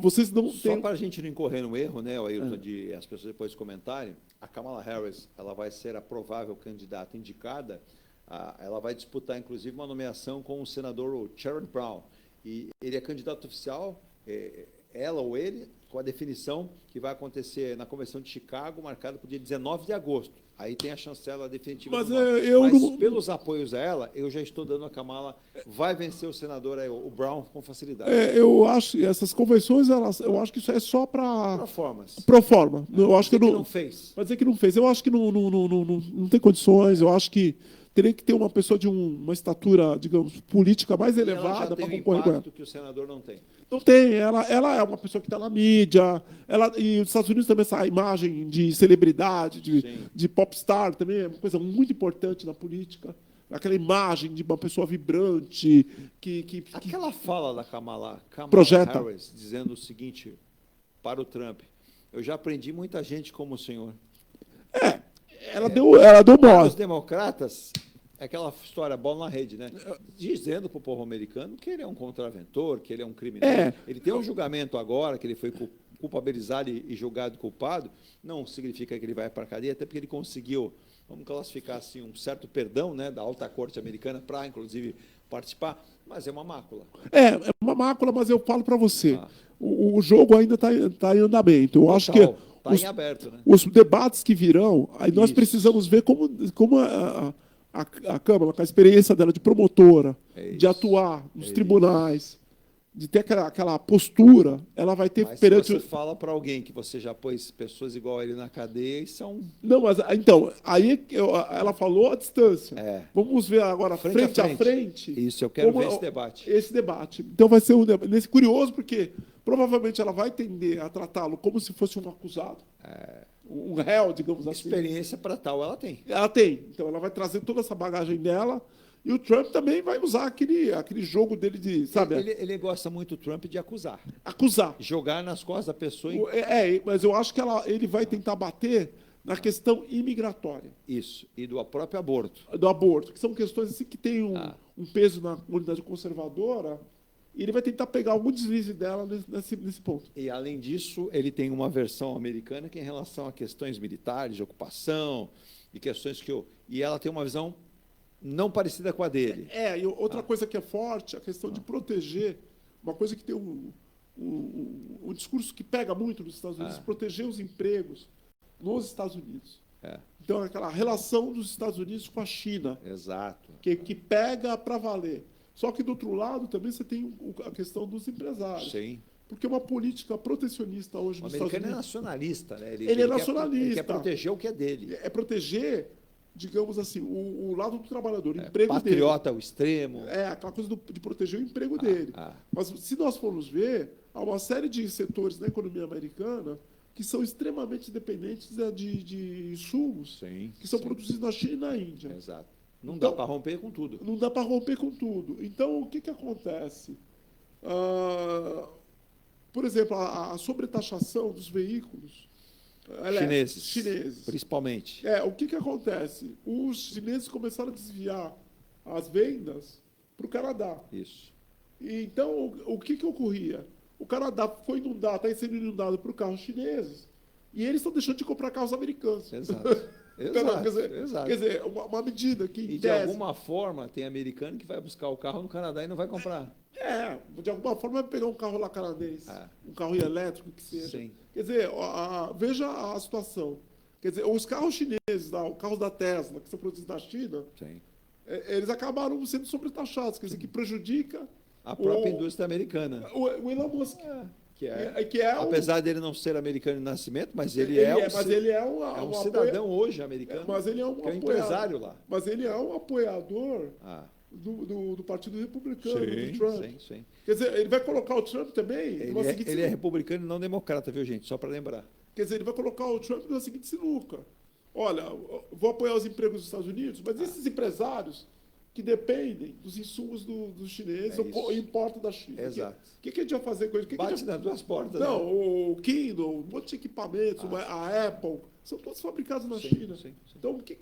vocês não têm... Só para a gente não incorrer no erro, né, Ailton, de as pessoas depois comentarem, a Kamala Harris ela vai ser a provável candidata indicada. Ela vai disputar, inclusive, uma nomeação com o senador Sherrod Brown. E ele é candidato oficial, ela ou ele, com a definição que vai acontecer na Convenção de Chicago, marcada para o dia 19 de agosto. Aí tem a chancela definitiva. Mas pelos apoios a ela, eu já estou dando a Kamala, vai vencer o senador, o Brown, com facilidade. Eu acho que essas convenções, eu acho que isso é só para... Pro forma. Eu acho que não fez. Vai dizer que não fez. Eu acho que não tem condições, eu acho que teria que ter uma pessoa de uma estatura, digamos, política mais elevada para concorrer com ela. Que o senador não tem. Não tem. Ela é uma pessoa que está na mídia. E os Estados Unidos também, essa imagem de celebridade, de popstar, também é uma coisa muito importante na política. Aquela imagem de uma pessoa vibrante. Aquela fala da Kamala projeta. Harris dizendo o seguinte para o Trump: eu já aprendi muita gente como o senhor. Ela deu mole. Os democratas, aquela história, bola na rede, né? Dizendo para o povo americano que ele é um contraventor, que ele é um criminoso. Ele tem um julgamento agora, que ele foi culpabilizado e julgado culpado, não significa que ele vai para a cadeia, até porque ele conseguiu, vamos classificar assim, um certo perdão, né, da alta corte americana para, inclusive, participar, mas é uma mácula. É uma mácula, mas eu falo para você, o jogo ainda está em andamento. Eu acho que está em aberto, né? Os debates que virão, aí nós precisamos ver como a Câmara, com a experiência dela de promotora, de atuar nos tribunais, de ter aquela postura, ela vai ter perante... Se você fala para alguém que você já pôs pessoas igual a ele na cadeia, isso é um... Não, mas então, aí ela falou à distância. Vamos ver agora frente a frente. Isso, eu quero ver esse debate. Esse debate. Então vai ser um debate curioso, porque provavelmente ela vai tender a tratá-lo como se fosse um acusado. Um réu, digamos assim. Experiência para tal ela tem. Ela tem. Então ela vai trazer toda essa bagagem dela. E o Trump também vai usar aquele jogo dele de, sabe? Ele gosta muito, o Trump, de acusar. Acusar. Jogar nas costas da pessoa. Mas eu acho que ele vai tentar bater na questão imigratória. Isso. E do próprio aborto. Do aborto, que são questões assim, que têm um peso na comunidade conservadora. E ele vai tentar pegar algum deslize dela nesse ponto. E, além disso, ele tem uma versão americana que é em relação a questões militares, de ocupação, e questões E ela tem uma visão não parecida com a dele. E outra coisa que é forte, a questão de proteger, uma coisa que tem um discurso que pega muito nos Estados Unidos, proteger os empregos nos Estados Unidos. Então, aquela relação dos Estados Unidos com a China. Exato. Que pega para valer. Só que, do outro lado, também você tem a questão dos empresários. Sim. Porque uma política protecionista hoje nos Estados Unidos... O americano é nacionalista, né? Ele é nacionalista. Ele quer proteger o que é dele. É proteger, digamos assim, o lado do trabalhador, o emprego patriota dele. Ao extremo. Aquela coisa de proteger o emprego dele. Mas, se nós formos ver, há uma série de setores na economia americana que são extremamente dependentes de insumos que são produzidos na China e na Índia. Exato. Não dá para romper com tudo. Não dá para romper com tudo. Então, o que acontece? Por exemplo, a sobretaxação dos veículos chineses. Principalmente. O que acontece? Os chineses começaram a desviar as vendas para o Canadá. Isso. Então, o que ocorria? O Canadá foi inundado, está sendo inundado por carros chineses, e eles estão deixando de comprar carros americanos. Exato. Exato. Quer dizer, uma medida que, de alguma forma, tem americano que vai buscar o carro no Canadá e não vai comprar. De alguma forma vai pegar um carro lá canadense, um carro elétrico que seja. Sim. Quer dizer, veja a situação. Quer dizer, os carros chineses, os carros da Tesla, que são produzidos na China, Sim. Eles acabaram sendo sobretaxados, quer dizer, que prejudica a própria indústria americana. O Elon Musk. Apesar dele não ser americano de nascimento, mas ele é um cidadão hoje americano. Mas ele é um empresário lá. Mas ele é um apoiador do Partido Republicano, do Trump. Sim. Quer dizer, ele vai colocar o Trump também... Ele é republicano e não democrata, viu, gente? Só para lembrar. Quer dizer, ele vai colocar o Trump na seguinte sinuca. Olha, vou apoiar os empregos dos Estados Unidos, mas esses empresários que dependem dos insumos dos chineses ou importam da China. Exato. O que a gente vai fazer com isso? Bate nas duas portas. Não, né? o Kindle, um monte de equipamentos, a Apple, são todos fabricados na China. Sim. Então, o que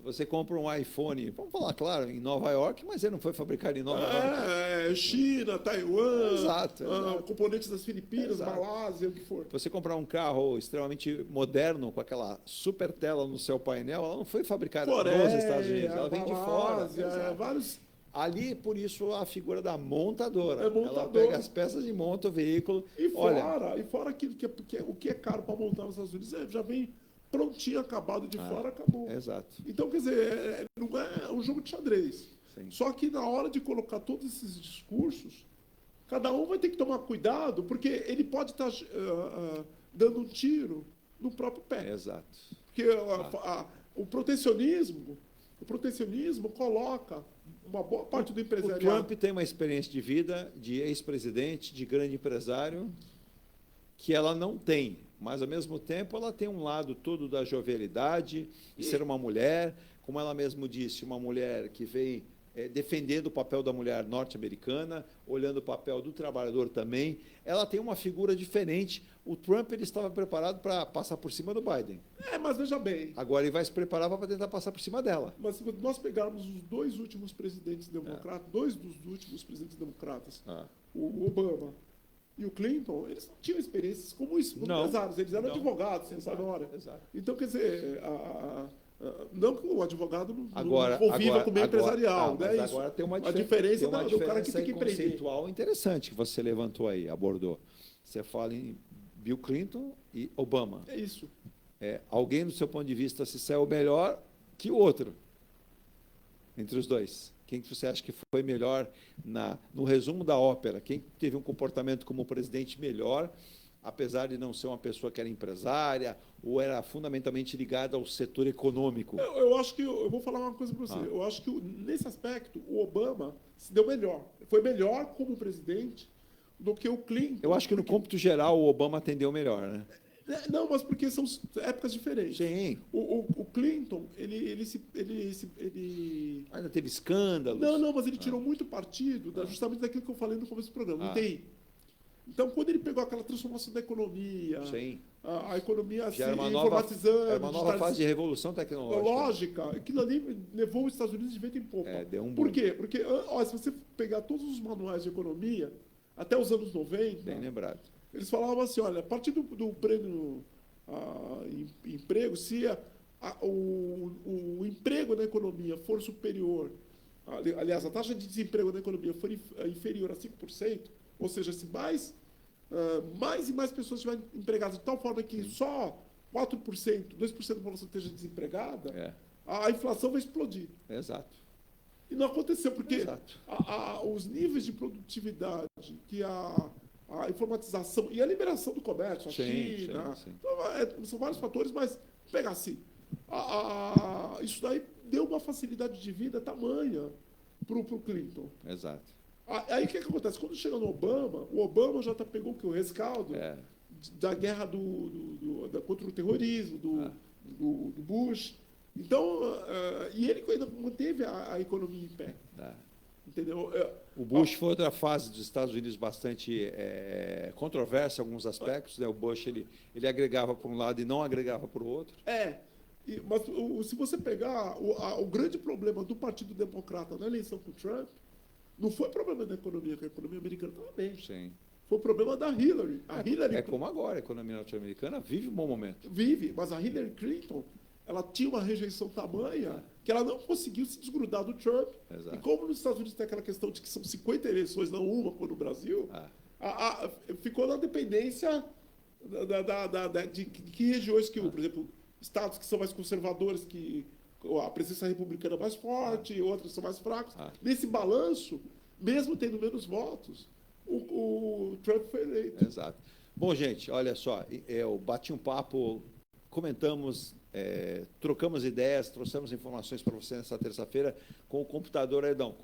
Você compra um iPhone, vamos falar, claro, em Nova York, mas ele não foi fabricado em Nova York. China, Taiwan, exato. componentes das Filipinas, Malásia, o que for. Você comprar um carro extremamente moderno, com aquela super tela no seu painel, ela não foi fabricada nos Estados Unidos, ela vem de fora. Vários... Ali, por isso, a figura da montadora. Ela pega as peças e monta o veículo. E fora aquilo o que é caro para montar nos Estados Unidos, já vem prontinho, acabado de fora, acabou. Exato. Então, quer dizer, não é um jogo de xadrez. Sim. Só que na hora de colocar todos esses discursos, cada um vai ter que tomar cuidado, porque ele pode estar dando um tiro no próprio pé. Exato. Porque o protecionismo coloca uma boa parte do empresariado. O Trump tem uma experiência de vida de ex-presidente, de grande empresário, que ela não tem. Mas, ao mesmo tempo, ela tem um lado todo da jovialidade, de ser uma mulher, como ela mesmo disse, uma mulher que vem defendendo o papel da mulher norte-americana, olhando o papel do trabalhador também. Ela tem uma figura diferente. O Trump ele estava preparado para passar por cima do Biden. Mas veja bem. Agora ele vai se preparar para tentar passar por cima dela. Mas se nós pegarmos os dois últimos presidentes democratas, dois dos últimos presidentes democratas, o Obama e o Clinton, eles não tinham experiências como empresários, eles eram advogados, sem história. Então, quer dizer, não que o advogado não conviva com o meio empresarial, né? Mas agora tem uma diferença do cara que tem que empreender. Conceitual interessante que você levantou aí, abordou. Você fala em Bill Clinton e Obama. É isso. Alguém, do seu ponto de vista, se saiu melhor que o outro entre os dois? Quem que você acha que foi melhor no resumo da ópera? Quem teve um comportamento como presidente melhor, apesar de não ser uma pessoa que era empresária ou era fundamentalmente ligada ao setor econômico? Eu acho que, eu vou falar uma coisa para você, eu acho que nesse aspecto o Obama se deu melhor. Foi melhor como presidente do que o Clinton. Eu acho que no cômputo geral o Obama atendeu melhor, né? Não, mas porque são épocas diferentes. Sim. O Clinton, ele ainda teve escândalos. Não, mas ele tirou muito partido justamente daquilo que eu falei no começo do programa, TI. Então, quando ele pegou aquela transformação da economia, a economia se informatizando... Era uma nova fase de revolução tecnológica. Aquilo ali levou os Estados Unidos de vento em popa. Por quê? Porque se você pegar todos os manuais de economia, até os anos 90... Bem lembrado. Eles falavam assim, olha, a partir do prêmio emprego, se o emprego na economia for superior, aliás, a taxa de desemprego na economia for inferior a 5%, ou seja, se mais e mais pessoas estiverem empregadas de tal forma que só 4%, 2% da população esteja desempregada, a inflação vai explodir. Exato. E não aconteceu, porque os níveis de produtividade que a informatização e a liberação do comércio, a China, então, são vários fatores, mas pega assim, isso daí deu uma facilidade de vida tamanha para o Clinton. Exato. Aí o que acontece? Quando chega no Obama, o Obama já pegou o rescaldo da guerra contra o terrorismo, do Bush. Então, e ele ainda manteve a economia em pé. Entendeu? O Bush foi outra fase dos Estados Unidos bastante controversa em alguns aspectos. Né? O Bush ele agregava por um lado e não agregava por outro. Mas se você pegar o grande problema do Partido Democrata na eleição com o Trump, não foi problema da economia, que a economia americana estava bem. Sim. Foi o problema da Hillary. Como agora, a economia norte-americana vive um bom momento. Vive, mas a Hillary Clinton, ela tinha uma rejeição tamanha que ela não conseguiu se desgrudar do Trump. Exato. E como nos Estados Unidos tem aquela questão de que são 50 eleições, não uma, como no Brasil, ficou na dependência de que regiões que, por exemplo, estados que são mais conservadores, que a presença republicana é mais forte, outros são mais fracos. Nesse balanço, mesmo tendo menos votos, o Trump foi eleito. Exato. Bom, gente, olha só, eu bati um papo, comentamos, trocamos ideias, trouxemos informações para você nessa terça-feira com o computador Ailton.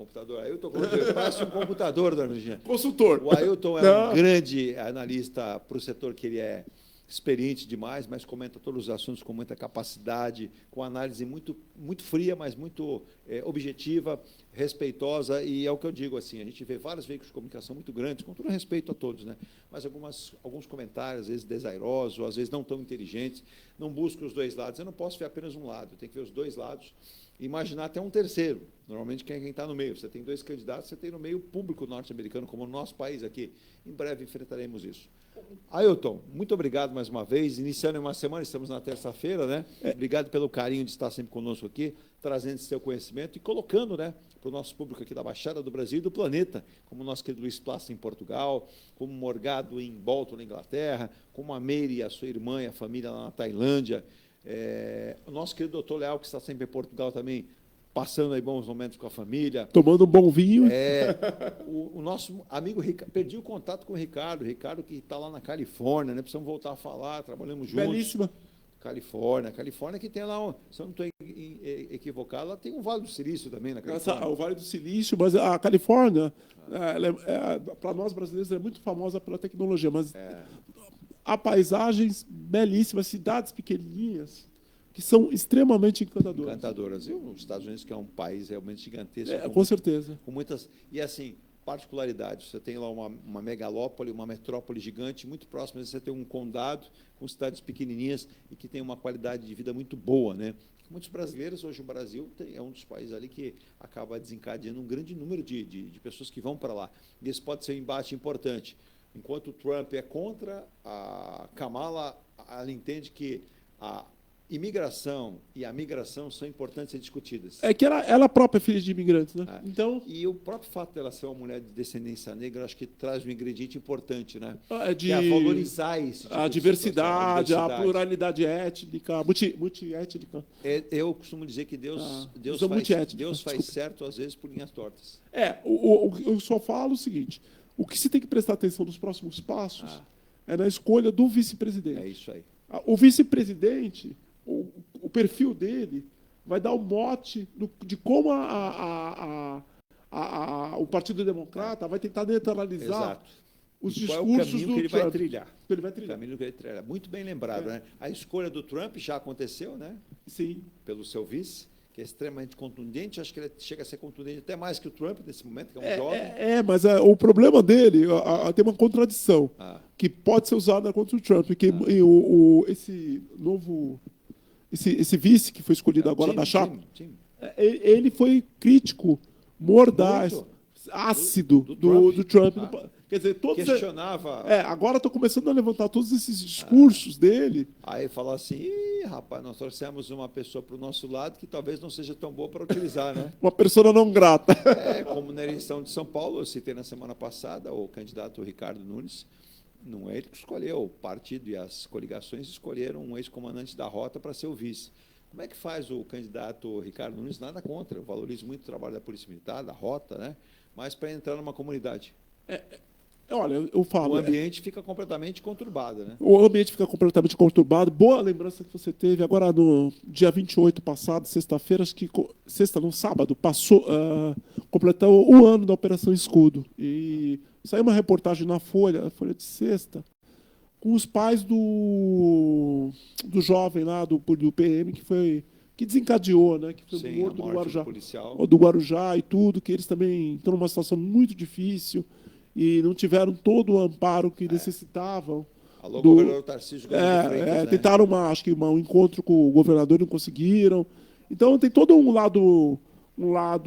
Ailton, parece um computador, dona Virginia. Consultor. O Ailton é um grande analista para o setor que ele é experiente demais, mas comenta todos os assuntos com muita capacidade, com análise muito, muito fria, mas muito objetiva, respeitosa, e é o que eu digo, assim, a gente vê vários veículos de comunicação muito grandes, com todo respeito a todos, né? Mas alguns comentários, às vezes desairosos, às vezes não tão inteligentes, não buscam os dois lados. Eu não posso ver apenas um lado, eu tenho que ver os dois lados e imaginar até um terceiro. Normalmente, quem está no meio? Você tem dois candidatos, você tem no meio o público norte-americano, como o nosso país aqui. Em breve enfrentaremos isso. Ailton, muito obrigado mais uma vez. Iniciando uma semana, estamos na terça-feira, né? Obrigado pelo carinho de estar sempre conosco aqui, trazendo esse seu conhecimento e colocando, né, para o nosso público aqui da Baixada do Brasil e do planeta, como o nosso querido Luiz Plaça em Portugal, como o Morgado em Bolton, na Inglaterra, como a Meire, a sua irmã e a família lá na Tailândia, o nosso querido doutor Leal, que está sempre em Portugal também, passando aí bons momentos com a família. Tomando um bom vinho. O nosso amigo Ricardo, perdi o contato com o Ricardo que está lá na Califórnia, né? Precisamos voltar a falar, trabalhamos juntos. Belíssima. Califórnia que tem lá, se eu não estou equivocado, lá tem um Vale do Silício também na Califórnia. O Vale do Silício, mas a Califórnia, para nós brasileiros, é muito famosa pela tecnologia, mas há paisagens belíssimas, cidades pequenininhas, que são extremamente encantadoras. Encantadoras. E os Estados Unidos, que é um país realmente gigantesco. Com certeza. Com muitas... E, assim, particularidades. Você tem lá uma megalópole, uma metrópole gigante, muito próxima. Você tem um condado com cidades pequenininhas e que tem uma qualidade de vida muito boa, né? Muitos brasileiros, hoje o Brasil é um dos países ali que acaba desencadeando um grande número de pessoas que vão para lá. E esse pode ser um embate importante. Enquanto o Trump é contra, a Kamala, ela entende que a imigração e a migração são importantes ser discutidas. É que ela própria é filha de imigrantes, né? Então... E o próprio fato dela ser uma mulher de descendência negra, acho que traz um ingrediente importante, né? Que é valorizar esse tipo a diversidade, a pluralidade étnica, multiétnica. Eu costumo dizer que Deus faz certo, às vezes, por linhas tortas. Eu só falo o seguinte, o que se tem que prestar atenção nos próximos passos é na escolha do vice-presidente. É isso aí. O vice-presidente, o perfil dele vai dar o mote de como o Partido Democrata vai tentar neutralizar os discursos do Trump. Que ele vai trilhar. O caminho que ele trilhar. Muito bem lembrado, né? A escolha do Trump já aconteceu, né? Sim. Pelo seu vice, que é extremamente contundente. Acho que ele chega a ser contundente até mais que o Trump nesse momento, que é um jovem. Mas o problema dele tem uma contradição que pode ser usada contra o Trump, que esse vice que foi escolhido agora da chapa, ele foi crítico, mordaz, ácido do Trump. Quer dizer, questionava. Agora estão começando a levantar todos esses discursos dele. Aí falou assim: rapaz, nós trouxemos uma pessoa para o nosso lado que talvez não seja tão boa para utilizar, né? Uma pessoa não grata. Como na eleição de São Paulo, eu citei na semana passada, o candidato Ricardo Nunes. Não é ele que escolheu, o partido e as coligações escolheram um ex-comandante da Rota para ser o vice. Como é que faz o candidato Ricardo Nunes? Nada contra, eu valorizo muito o trabalho da Polícia Militar, da Rota, né? Mas para entrar numa comunidade. Olha, eu falo... O ambiente fica completamente conturbado, né? O ambiente fica completamente conturbado. Boa lembrança que você teve. Agora, no dia 28 passado, sexta-feira, acho que... sábado, completou o ano da Operação Escudo. E saiu uma reportagem na Folha de sexta, com os pais do jovem lá, do PM, que desencadeou, né? Que foi morto do Guarujá e tudo, que eles também estão numa situação muito difícil e não tiveram todo o amparo que necessitavam. Alô, governador Tarcísio Gomes de Freitas, né? Tentaram um encontro com o governador e não conseguiram. Então tem todo um lado,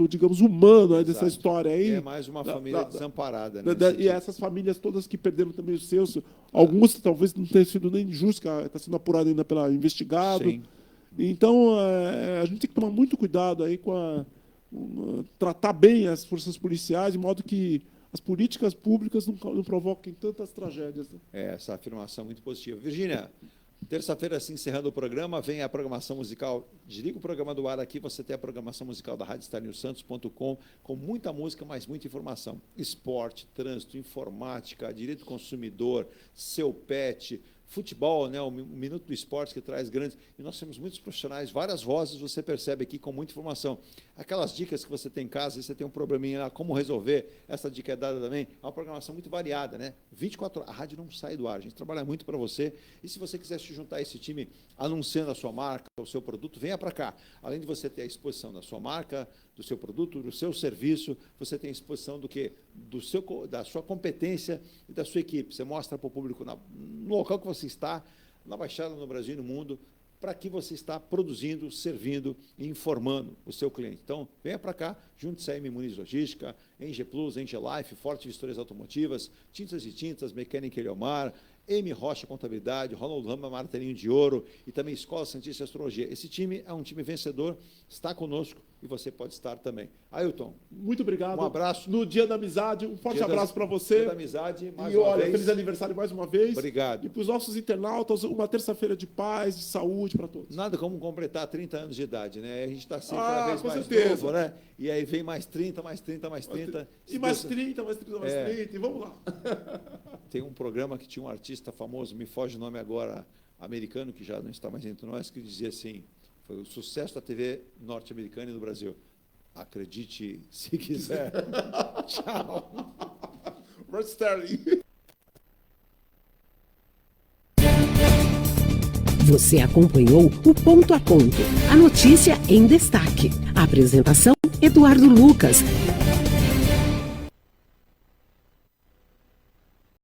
digamos, humano dessa história aí. É mais uma família desamparada. E essas famílias todas que perderam também os seus, alguns talvez não tenham sido nem justos, que está sendo apurado ainda pelo investigado. Sim. Então, a gente tem que tomar muito cuidado aí tratar bem as forças policiais, de modo que as políticas públicas não provoquem tantas tragédias. Né? Essa afirmação muito positiva. Virgínia, terça-feira, assim, encerrando o programa, vem a programação musical. Desliga o programa do ar aqui, você tem a programação musical da RadioStarNewsSantos.com, com muita música, mas muita informação. Esporte, trânsito, informática, direito do consumidor, seu pet, futebol, né, o Minuto do Esporte, que traz grandes... E nós temos muitos profissionais, várias vozes, você percebe aqui com muita informação. Aquelas dicas que você tem em casa, você tem um probleminha lá, como resolver, essa dica é dada também. É uma programação muito variada, né? 24 horas, a rádio não sai do ar, a gente trabalha muito para você. E se você quiser se juntar a esse time anunciando a sua marca, o seu produto, venha para cá. Além de você ter a exposição da sua marca, do seu produto, do seu serviço, você tem a exposição da sua competência e da sua equipe. Você mostra para o público no local que você está, na Baixada, no Brasil e no mundo, para que você está produzindo, servindo e informando o seu cliente. Então, venha para cá, junte-se a M Muniz Logística, Eng Plus, Eng Life, Forte Vistorias Automotivas, Tintas e Tintas, Mecânica Eliomar, M Rocha Contabilidade, Ronald Hammer Martelinho de Ouro e também Escola Santista de Astrologia. Esse time é um time vencedor, está conosco e você pode estar também. Ailton. Muito obrigado. Um abraço. No Dia da Amizade, um forte abraço para você. Dia da Amizade, mais e uma olha, vez. feliz aniversário mais uma vez. Obrigado. E para os nossos internautas, uma terça-feira de paz, de saúde para todos. Nada como completar 30 anos de idade, né? A gente está sempre cada vez com mais certeza. novo, né? E aí vem mais 30, mais 30, mais 30. E mais 30, mais 30, mais 30, e vamos lá. Tem um programa que tinha um artista famoso, me foge o nome agora, americano, que já não está mais entre nós, que dizia assim, foi o sucesso da TV norte-americana e do Brasil. Acredite se quiser. Tchau. Rod Sterling. Você acompanhou o Ponto a Ponto, a notícia em destaque. A apresentação, Eduardo Lucas.